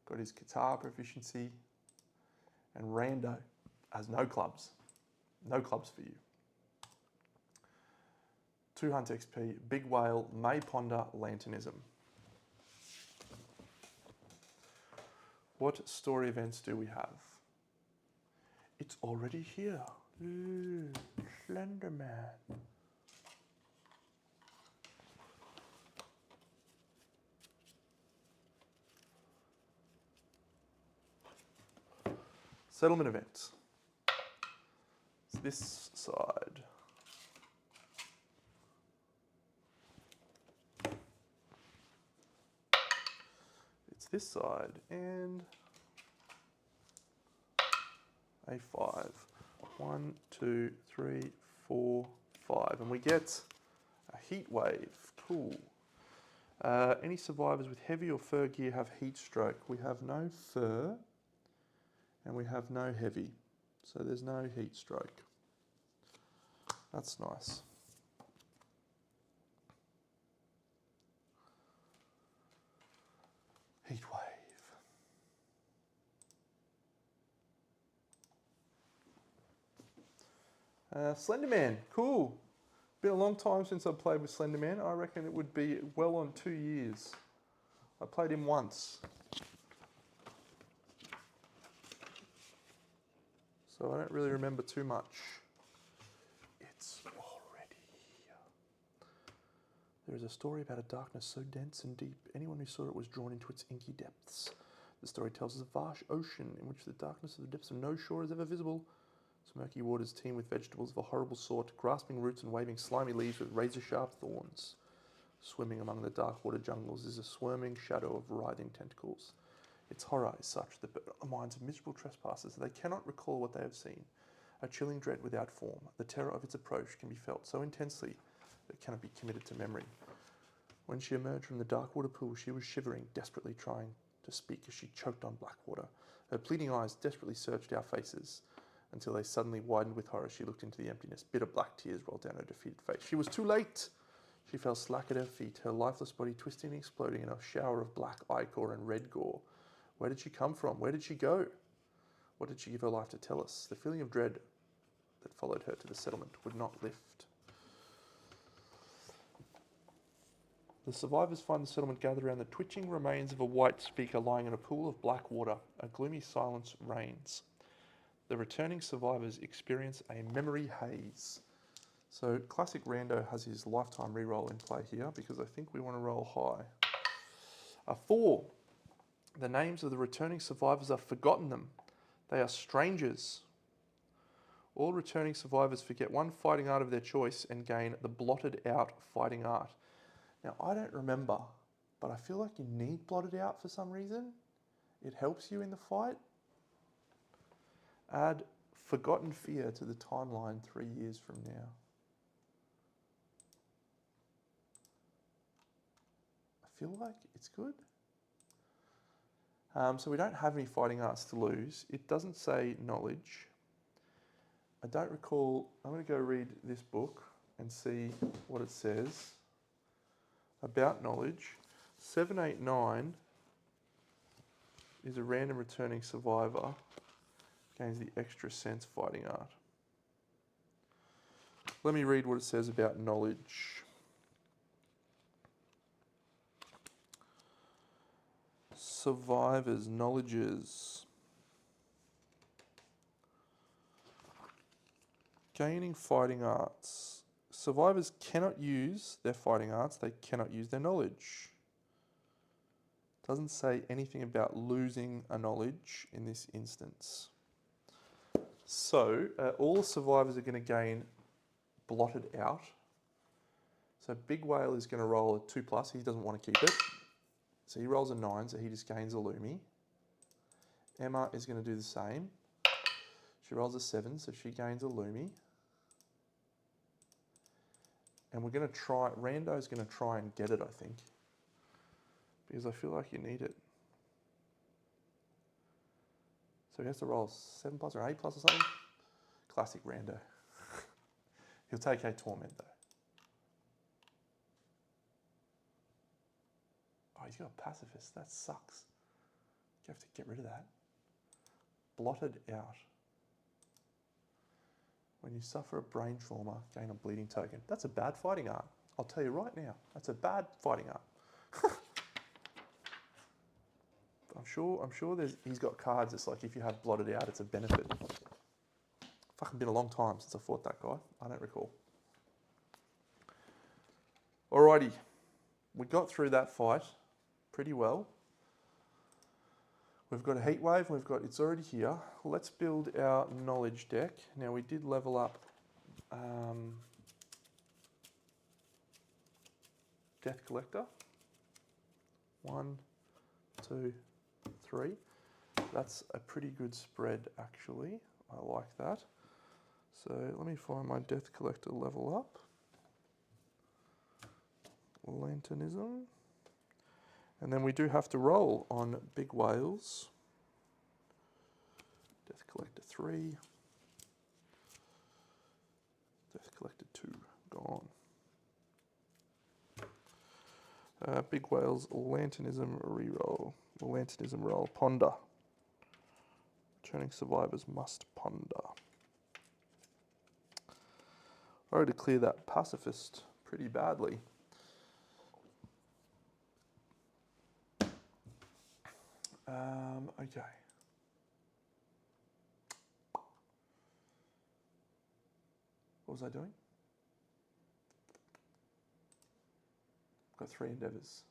got his guitar proficiency. And Rando has no clubs. No clubs for you. 2 Hunt XP, Big Whale, may ponder Lanternism. What story events do we have? It's already here. Ooh, Slenderman. Settlement events. It's this side. It's this side and A5. 1, 2, 3, 4, 5. And we get a heat wave. Cool. Any survivors with heavy or fur gear have heat stroke. We have no fur and we have no heavy. So there's no heat stroke. That's nice. Heat wave. Slenderman, cool. Been a long time since I've played with Slenderman. I reckon it would be well on 2 years. I played him once. So I don't really remember too much. It's already here. There is a story about a darkness so dense and deep, anyone who saw it was drawn into its inky depths. The story tells us of a vast ocean in which the darkness of the depths of no shore is ever visible. Smoky waters teem with vegetables of a horrible sort, grasping roots and waving slimy leaves with razor-sharp thorns. Swimming among the dark water jungles is a squirming shadow of writhing tentacles. Its horror is such that the minds of miserable trespassers they cannot recall what they have seen. A chilling dread without form, the terror of its approach can be felt so intensely that it cannot be committed to memory. When she emerged from the dark water pool, she was shivering, desperately trying to speak as she choked on black water. Her pleading eyes desperately searched our faces until they suddenly widened with horror. She looked into the emptiness. Bitter black tears rolled down her defeated face. She was too late! She fell slack at her feet, her lifeless body twisting and exploding in a shower of black ichor and red gore. Where did she come from? Where did she go? What did she give her life to tell us? The feeling of dread that followed her to the settlement would not lift. The survivors find the settlement gathered around the twitching remains of a white speaker lying in a pool of black water. A gloomy silence reigns. The returning survivors experience a memory haze. So Classic Rando has his lifetime reroll in play here because I think we want to roll high. A 4. The names of the returning survivors are forgotten them. They are strangers. All returning survivors forget one fighting art of their choice and gain the blotted out fighting art. Now, I don't remember, but I feel like you need blotted out for some reason. It helps you in the fight. Add forgotten fear to the timeline 3 years from now. I feel like it's good. So we don't have any fighting arts to lose. It doesn't say knowledge. I don't recall. I'm going to go read this book and see what it says about knowledge. 789 is a random returning survivor. Gains the extra sense fighting art. Let me read what it says about knowledge. Survivors, knowledges. Gaining fighting arts. Survivors cannot use their fighting arts, they cannot use their knowledge. Doesn't say anything about losing a knowledge in this instance. So, all survivors are going to gain blotted out. So Big Whale is going to roll a 2+, he doesn't want to keep it. So he rolls a 9, so he just gains a Lumi. Emma is going to do the same. She rolls a 7, so she gains a Lumi. And we're going to try, Rando's going to try and get it, I think. Because I feel like you need it. So he has to roll 7+ or 8+ or something. Classic Rando. He'll take a Torment though. Oh, he's got a Pacifist. That sucks. You have to get rid of that. Blotted out. When you suffer a brain trauma, gain a bleeding token. That's a bad fighting art. I'll tell you right now. That's a bad fighting art. I'm sure he's got cards. It's like if you have blotted out, it's a benefit. Fucking been a long time since I fought that guy. I don't recall. Alrighty. We got through that fight pretty well. We've got a heat wave, it's already here. Let's build our knowledge deck. Now we did level up Death Collector. 1, 2, 3. That's a pretty good spread actually. I like that. So let me find my Death Collector level up. Lanternism. And then we do have to roll on Big Whales. Death Collector 3. Death Collector 2, gone. Big Whales, Lanternism reroll. Lanternism roll, Ponder. Returning survivors must ponder. I already clear that Pacifist pretty badly. Okay. What was I doing? Got 3 endeavours.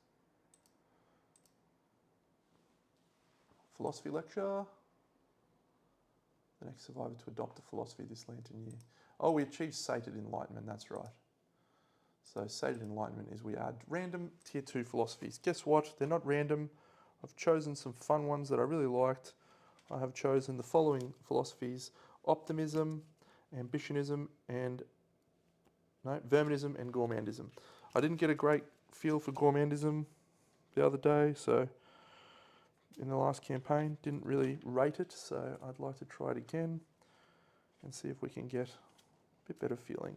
Philosophy lecture, The next survivor to adopt a philosophy this lantern year. Oh, we achieved sated enlightenment, that's right. So sated enlightenment is we add random tier 2 philosophies. Guess what? They're not random. I've chosen some fun ones that I really liked. I have chosen the following philosophies: optimism, ambitionism, and verminism and gourmandism. I didn't get a great feel for gourmandism the other day, so in the last campaign, didn't really rate it, so I'd like to try it again and see if we can get a bit better feeling.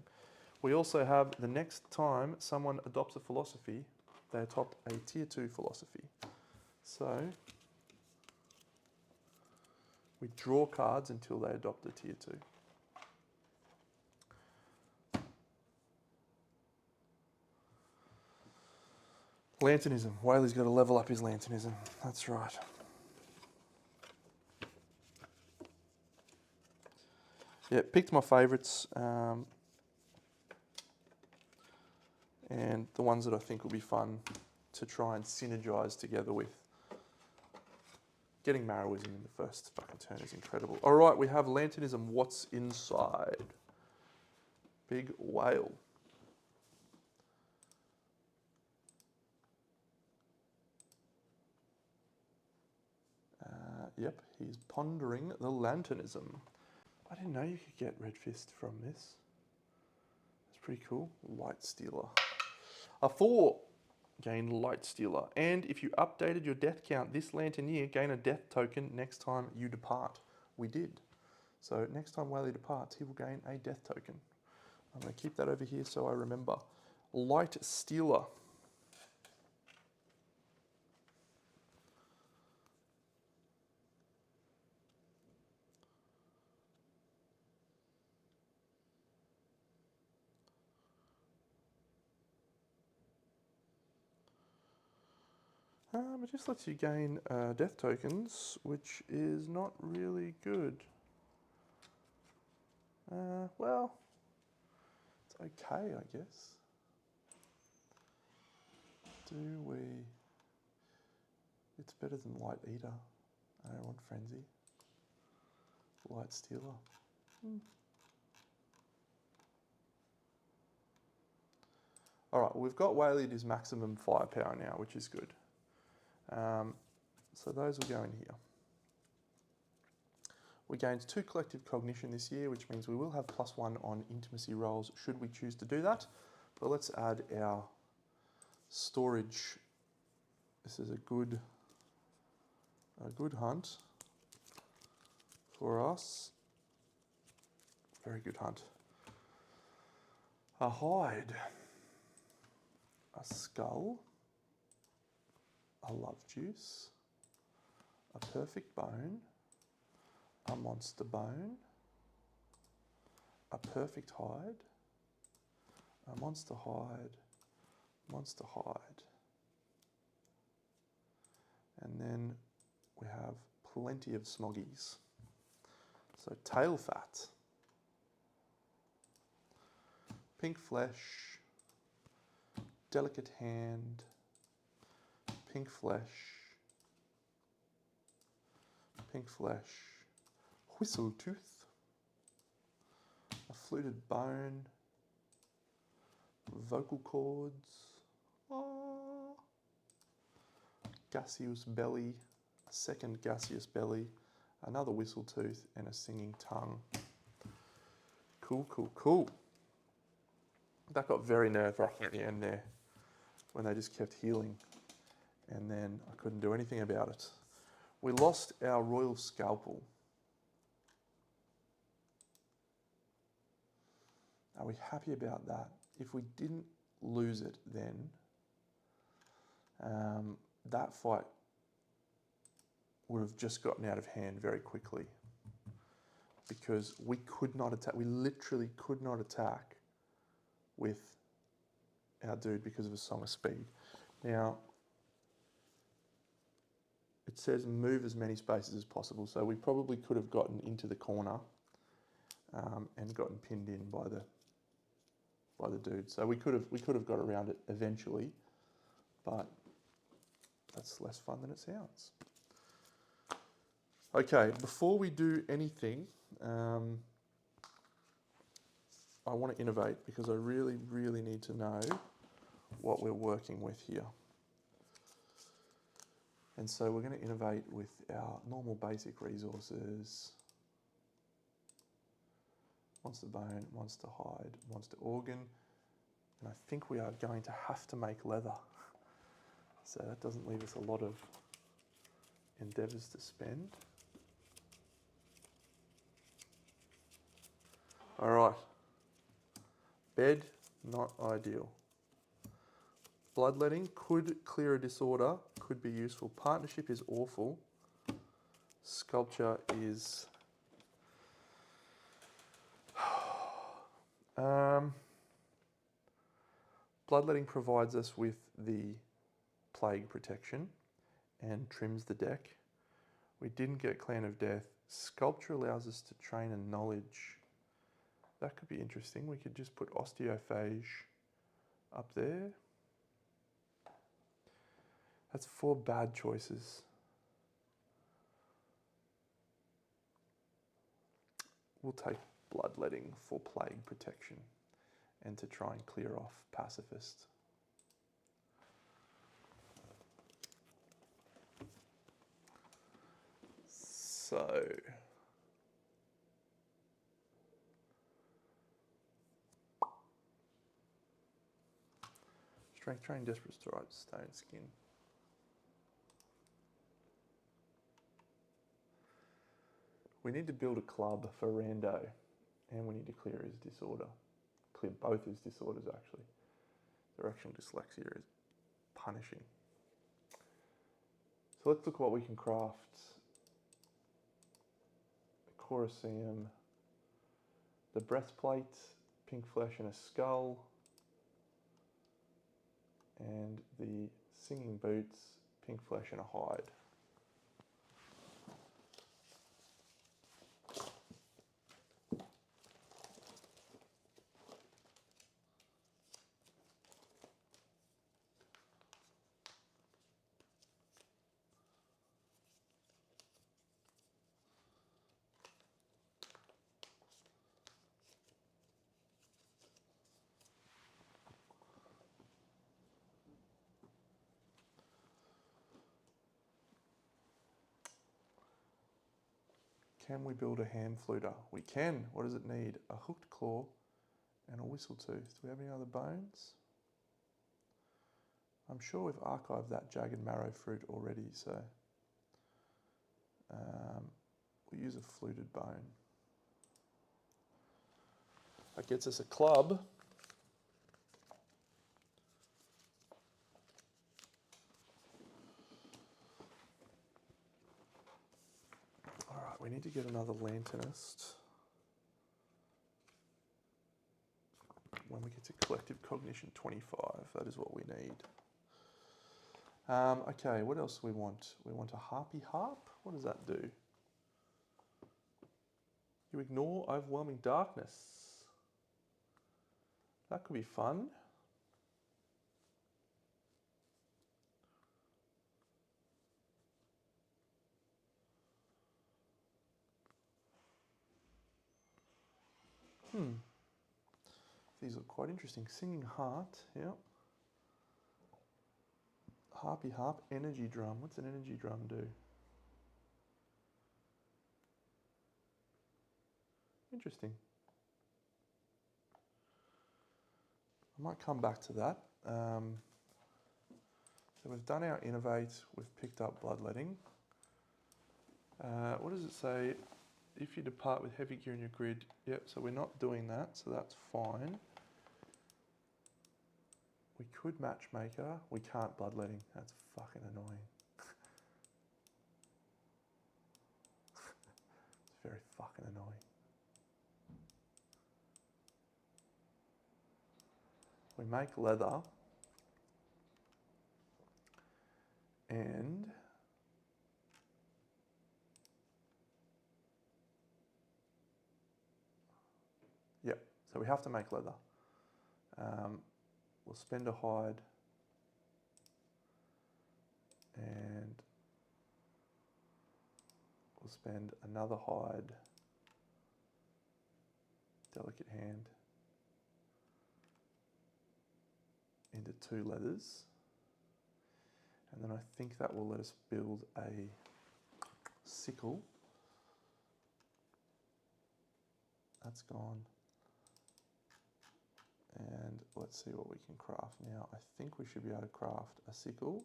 We also have the next time someone adopts a philosophy, they adopt a tier 2 philosophy. So we draw cards until they adopt a tier 2. Lanternism. Whaley's got to level up his lanternism. That's right. Yeah, picked my favourites and the ones that I think will be fun to try and synergise together with. Getting Marrowism in the first fucking turn is incredible. All right, we have Lanternism. What's inside? Big whale. Yep, he's pondering the Lanternism. I didn't know you could get Red Fist from this. That's pretty cool. Light Stealer. A 4 gain Light Stealer. And if you updated your death count this lantern year, gain a death token next time you depart. We did. So next time Whaley departs, he will gain a death token. I'm going to keep that over here so I remember. Light Stealer. It just lets you gain death tokens, which is not really good. Well, it's okay, I guess. Do we... It's better than Light Eater. I don't want Frenzy. Light Stealer. Alright, well, we've got Whaley at his maximum firepower now, which is good. So those will go in here. We gained 2 collective cognition this year, which means we will have +1 on intimacy rolls should we choose to do that. But let's add our storage. This is a good hunt for us. Very good hunt. A hide, a skull, a love juice, a perfect bone, a monster bone, a perfect hide, a monster hide, monster hide. And then we have plenty of smoggies. So tail fat, pink flesh, delicate hand, pink flesh, whistle tooth, a fluted bone, vocal cords, gaseous belly, a second gaseous belly, another whistle tooth, and a singing tongue. Cool, cool, cool. That got very nerve-wracking at the end there when they just kept healing and then I couldn't do anything about it. We lost our royal scalpel. Are we happy about that? If we didn't lose it then, that fight would have just gotten out of hand very quickly because we could not attack. We literally could not attack with our dude because of a Song of Speed. Now, it says move as many spaces as possible, so we probably could have gotten into the corner and gotten pinned in by the dude. So we could have got around it eventually, but that's less fun than it sounds. Okay, before we do anything, I want to innovate because I really, really need to know what we're working with here. And so we're going to innovate with our normal basic resources. Monster bone, monster hide, monster organ. And I think we are going to have to make leather. So that doesn't leave us a lot of endeavours to spend. All right. Bed, not ideal. Bloodletting could clear a disorder, could be useful. Partnership is awful. Sculpture is... Bloodletting provides us with the plague protection and trims the deck. We didn't get Clan of Death. Sculpture allows us to train in knowledge. That could be interesting. We could just put osteophage up there. That's 4 bad choices. We'll take bloodletting for plague protection and to try and clear off pacifist. So strength train, desperate strike, stone skin. We need to build a club for Rando, and we need to clear his disorder. Clear both his disorders, actually. Directional dyslexia is punishing. So let's look at what we can craft. Colosseum, the breastplate, pink flesh and a skull, and the singing boots, pink flesh and a hide. Can we build a ham fluter? We can. What does it need? A hooked claw and a whistle tooth. Do we have any other bones? I'm sure we've archived that jagged marrow fruit already, so we'll use a fluted bone. That gets us a club. All right, we need to get another lanternist. When we get to collective cognition 25, that is what we need. Okay, what else do we want? We want a harpy harp. What does that do? You ignore overwhelming darkness. That could be fun. These look quite interesting. Singing heart, yeah. Harpy harp, energy drum. What's an energy drum do? Interesting. I might come back to that. So we've done our innovate, we've picked up bloodletting. What does it say? If you depart with heavy gear in your grid, yep, so we're not doing that, so that's fine. We could matchmaker, we can't bloodletting, that's fucking annoying. It's very fucking annoying. We make leather, and yep, so we have to make leather. We'll spend a hide, and we'll spend another hide, delicate hand into 2 leathers. And then I think that will let us build a sickle. That's gone. And let's see what we can craft now. I think we should be able to craft a sickle.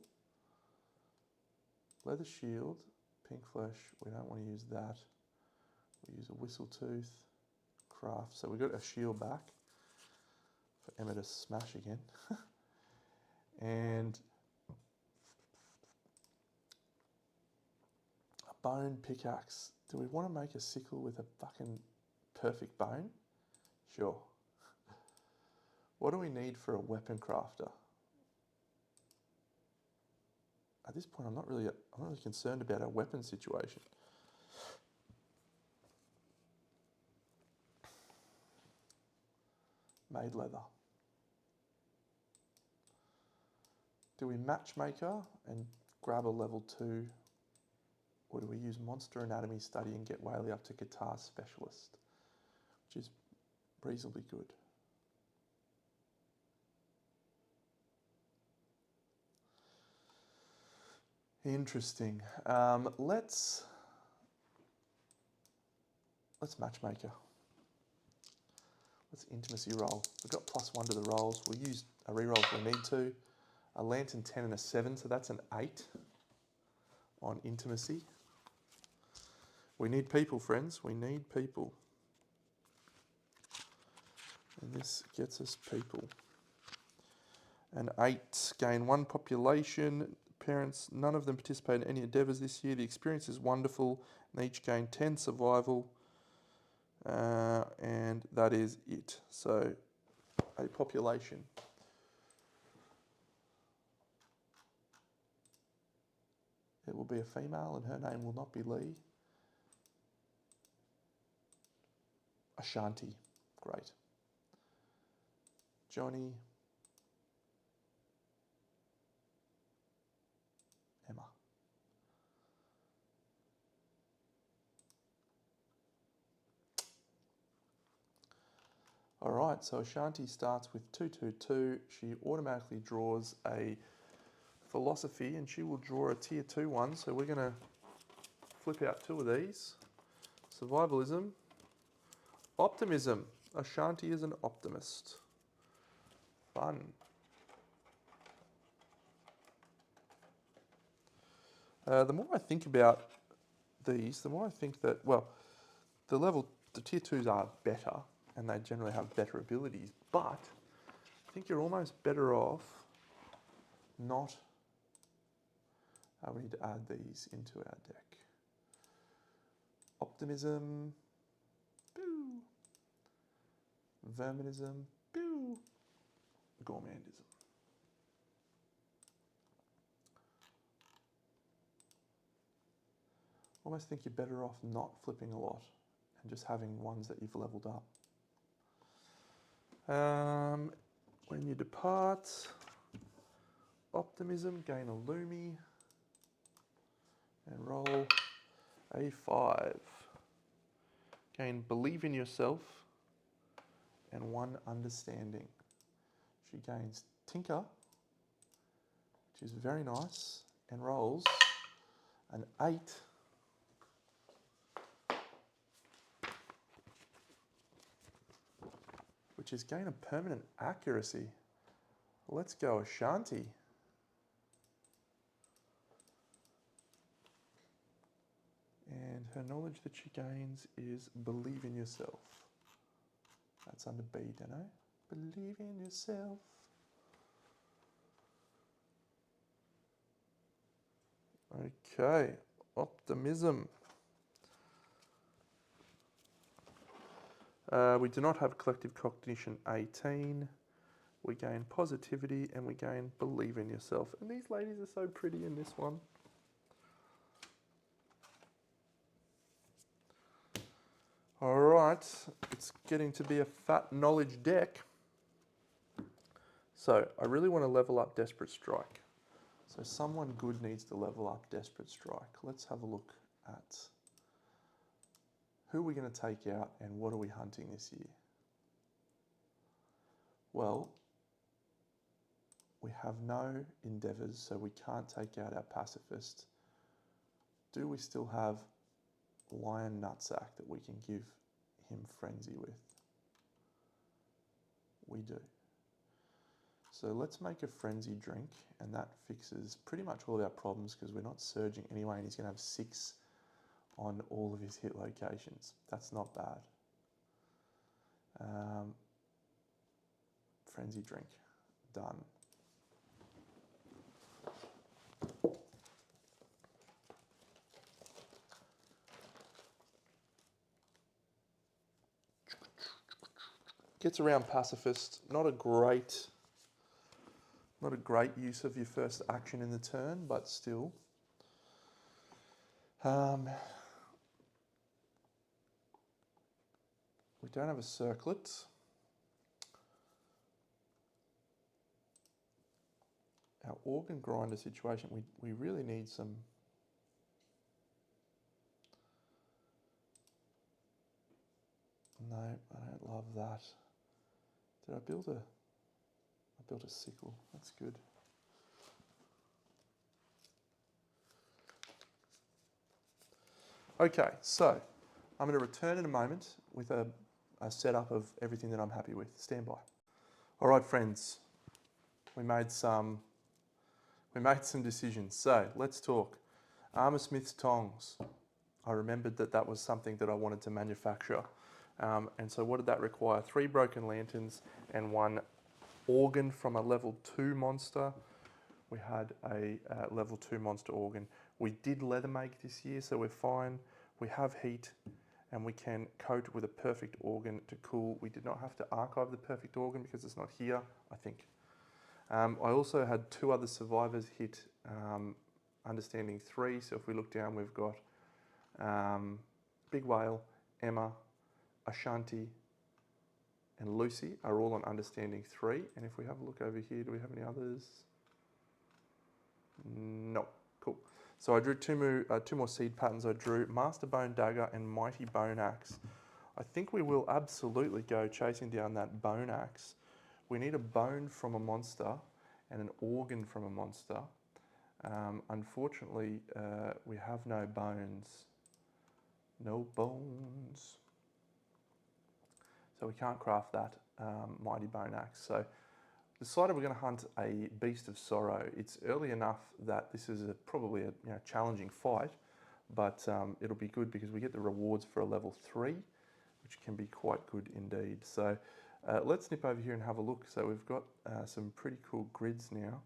Leather shield, pink flesh, we don't want to use that. We use a whistle tooth, craft. So we got a shield back for Emma to smash again. And a bone pickaxe. Do we want to make a sickle with a fucking perfect bone? Sure. What do we need for a weapon crafter? At this point, I'm not really concerned about our weapon situation. Made leather. Do we matchmaker and grab a level 2, or do we use monster anatomy study and get Whaley up to guitar specialist, which is reasonably good? Interesting. Let's matchmaker. Let's intimacy roll. We've got +1 to the rolls. We'll use a reroll if we need to. A lantern 10 and a 7, so that's an 8 on intimacy. We need people, friends. We need people. And this gets us people. An 8, gain 1 population. Parents, none of them participate in any endeavours this year. The experience is wonderful. And they each gain 10 survival. And that is it. So, a population. It will be a female and her name will not be Lee. Ashanti. Great. Johnny. Emma. All right, so Ashanti starts with 222. She automatically draws a philosophy and she will draw a tier 2 one. So we're going to flip out 2 of these. Survivalism. Optimism. Ashanti is an optimist. Fun. The more I think about these, the more I think that, well, the tier 2s are better and they generally have better abilities, but I think you're almost better off not having to add these into our deck. Optimism, boo. Verminism, boo. Gourmandism. Almost think you're better off not flipping a lot and just having ones that you've leveled up. When you depart, optimism, gain a Lumi, and roll a 5. Gain believe in yourself and 1 understanding. She gains tinker, which is very nice, and rolls an 8. Which is gain a permanent accuracy. Let's go Ashanti. And her knowledge that she gains is believe in yourself. That's under B, don't I? Believe in yourself. Okay, optimism. We do not have collective cognition 18. We gain positivity and we gain believe in yourself. And these ladies are so pretty in this one. All right, it's getting to be a fat knowledge deck. So I really want to level up Desperate Strike. So someone good needs to level up Desperate Strike. Let's have a look at who we're going to take out and what are we hunting this year. Well, we have no endeavours, so we can't take out our pacifist. Do we still have Lion Nutsack that we can give him Frenzy with? We do. So let's make a Frenzy drink, and that fixes pretty much all of our problems because we're not surging anyway, and he's going to have 6 on all of his hit locations. That's not bad. Frenzy drink, done. Gets around pacifist. Not a great use of your first action in the turn, but still. We don't have a circlet. Our organ grinder situation, we really need some. No, I don't love that. Did I build a... I built a sickle. That's good. Okay, so I'm going to return in a moment with a setup of everything that I'm happy with. Stand by. All right, friends. We made some decisions. So let's talk. Armour Smith's tongs. I remembered that was something that I wanted to manufacture. And so what did that require? 3 broken lanterns and 1 organ from a level 2 monster. We had a level 2 monster organ. We did leather make this year, so we're fine. We have heat, and we can coat with a perfect organ to cool. We did not have to archive the perfect organ because it's not here, I think. I also had 2 other survivors hit Understanding 3. So if we look down, we've got Big Whale, Emma, Ashanti, and Lucy are all on Understanding 3. And if we have a look over here, do we have any others? No. Cool. So I drew 2 more seed patterns. I drew Master Bone Dagger and Mighty Bone Axe. I think we will absolutely go chasing down that Bone Axe. We need a bone from a monster and an organ from a monster. Unfortunately, we have no bones. No bones. So we can't craft that Mighty Bone Axe. So decided we're going to hunt a Beast of Sorrow. It's early enough that this is probably a challenging fight, but it'll be good because we get the rewards for a level 3, which can be quite good indeed. So let's nip over here and have a look. So we've got some pretty cool grids now.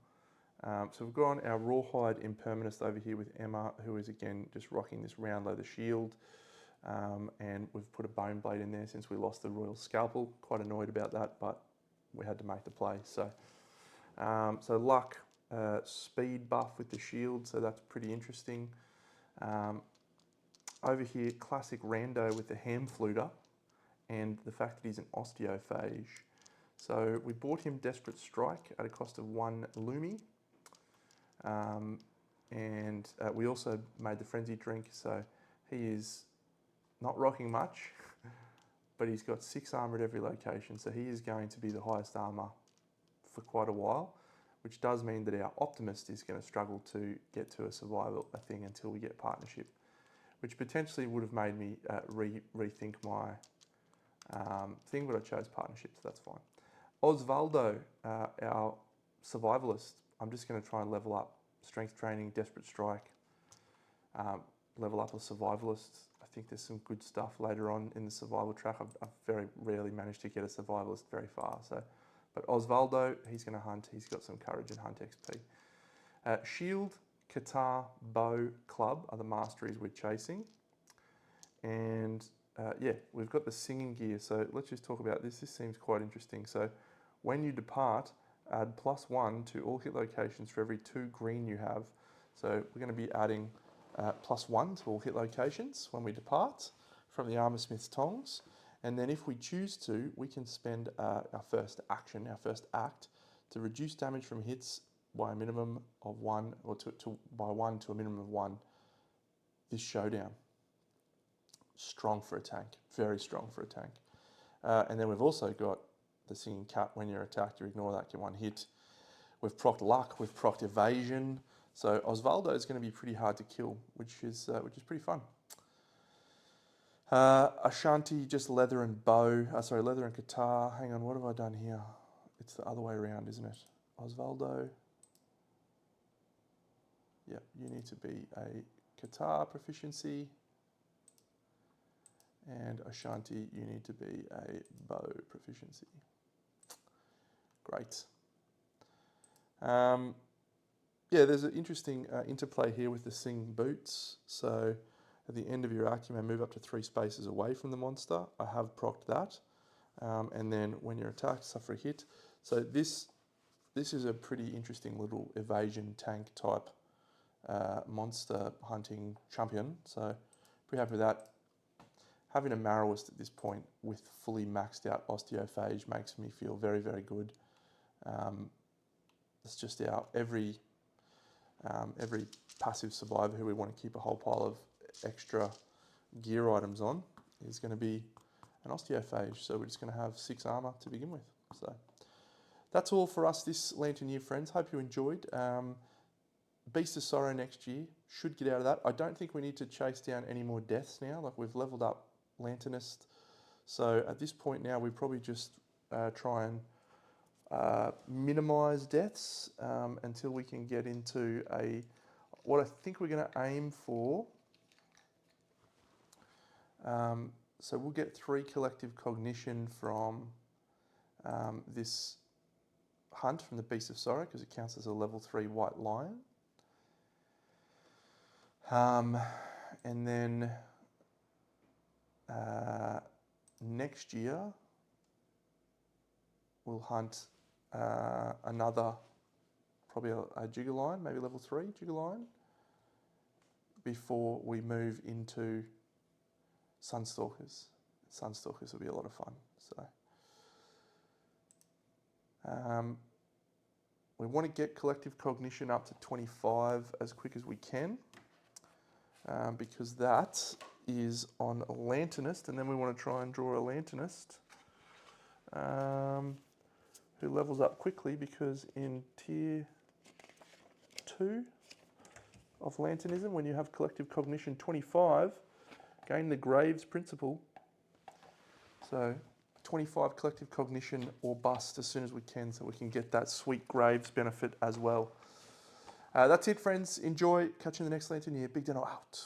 So we've got our Rawhide Impermanist over here with Emma, who is again just rocking this round leather shield. And we've put a bone blade in there since we lost the Royal Scalpel. Quite annoyed about that, but we had to make the play. So, so luck, speed buff with the shield, so that's pretty interesting. Over here, classic rando with the ham fluter and the fact that he's an osteophage. So we bought him Desperate Strike at a cost of 1 Lumi. And we also made the Frenzy drink, so he is not rocking much, but he's got 6 armour at every location, so he is going to be the highest armour for quite a while, which does mean that our Optimist is going to struggle to get to a survival thing until we get Partnership, which potentially would have made me rethink my thing, but I chose Partnership, so that's fine. Osvaldo, our Survivalist, I'm just going to try and level up Strength Training, Desperate Strike, level up a Survivalist. I think there's some good stuff later on in the survival track. I've very rarely managed to get a Survivalist very far. So, but Osvaldo, he's going to hunt. He's got some courage and hunt XP. Shield, Katar, Bow, Club are the masteries we're chasing. And yeah, we've got the singing gear. So let's just talk about this. This seems quite interesting. So when you depart, add +1 to all hit locations for every 2 green you have. So we're going to be adding +1 to all hit locations when we depart from the Armour Smith's tongs. And then if we choose to, we can spend our first action, our first act, to reduce damage from hits by a minimum of 1, or by 1 to a minimum of 1 this showdown. Strong for a tank, very strong for a tank. And then we've also got the singing cat when you're attacked, you ignore that, get one hit. We've procced luck, we've procced evasion. So Osvaldo is going to be pretty hard to kill, which is pretty fun. Ashanti, just leather and bow. Sorry, leather and guitar. Hang on, what have I done here? It's the other way around, isn't it? Osvaldo. Yeah, you need to be a guitar proficiency. And Ashanti, you need to be a bow proficiency. Great. Yeah, there's an interesting interplay here with the sing boots. So at the end of your act, you may move up to 3 spaces away from the monster. I have procced that. And then when you're attacked, suffer a hit. So this is a pretty interesting little evasion tank type monster hunting champion. So pretty happy with that. Having a Marrowist at this point with fully maxed out Osteophage makes me feel very, very good. It's just every passive survivor who we want to keep a whole pile of extra gear items on is going to be an Osteophage. So we're just going to have 6 armor to begin with. So that's all for us this Lantern year, friends. Hope you enjoyed. Beast of Sorrow next year should get out of that. I don't think we need to chase down any more deaths now. Like, we've leveled up Lanternist. So at this point now, we probably just try and minimize deaths until we can get into what I think we're going to aim for. So we'll get 3 collective cognition from this hunt from the Beast of Sorrow, because it counts as a level 3 white lion. And then next year we'll hunt another, probably a Jigger Lion, maybe level 3 Jigger Lion, before we move into Sunstalkers. Sunstalkers will be a lot of fun. So we want to get collective cognition up to 25 as quick as we can, because that is on a Lanternist, and then we want to try and draw a Lanternist who levels up quickly, because in tier 2 of Lanternism, when you have collective cognition 25, gain the Graves principle. So 25 collective cognition or bust as soon as we can, so we can get that sweet Graves benefit as well. That's it, friends. Enjoy. Catch you in the next Lantern year. Big Dino out.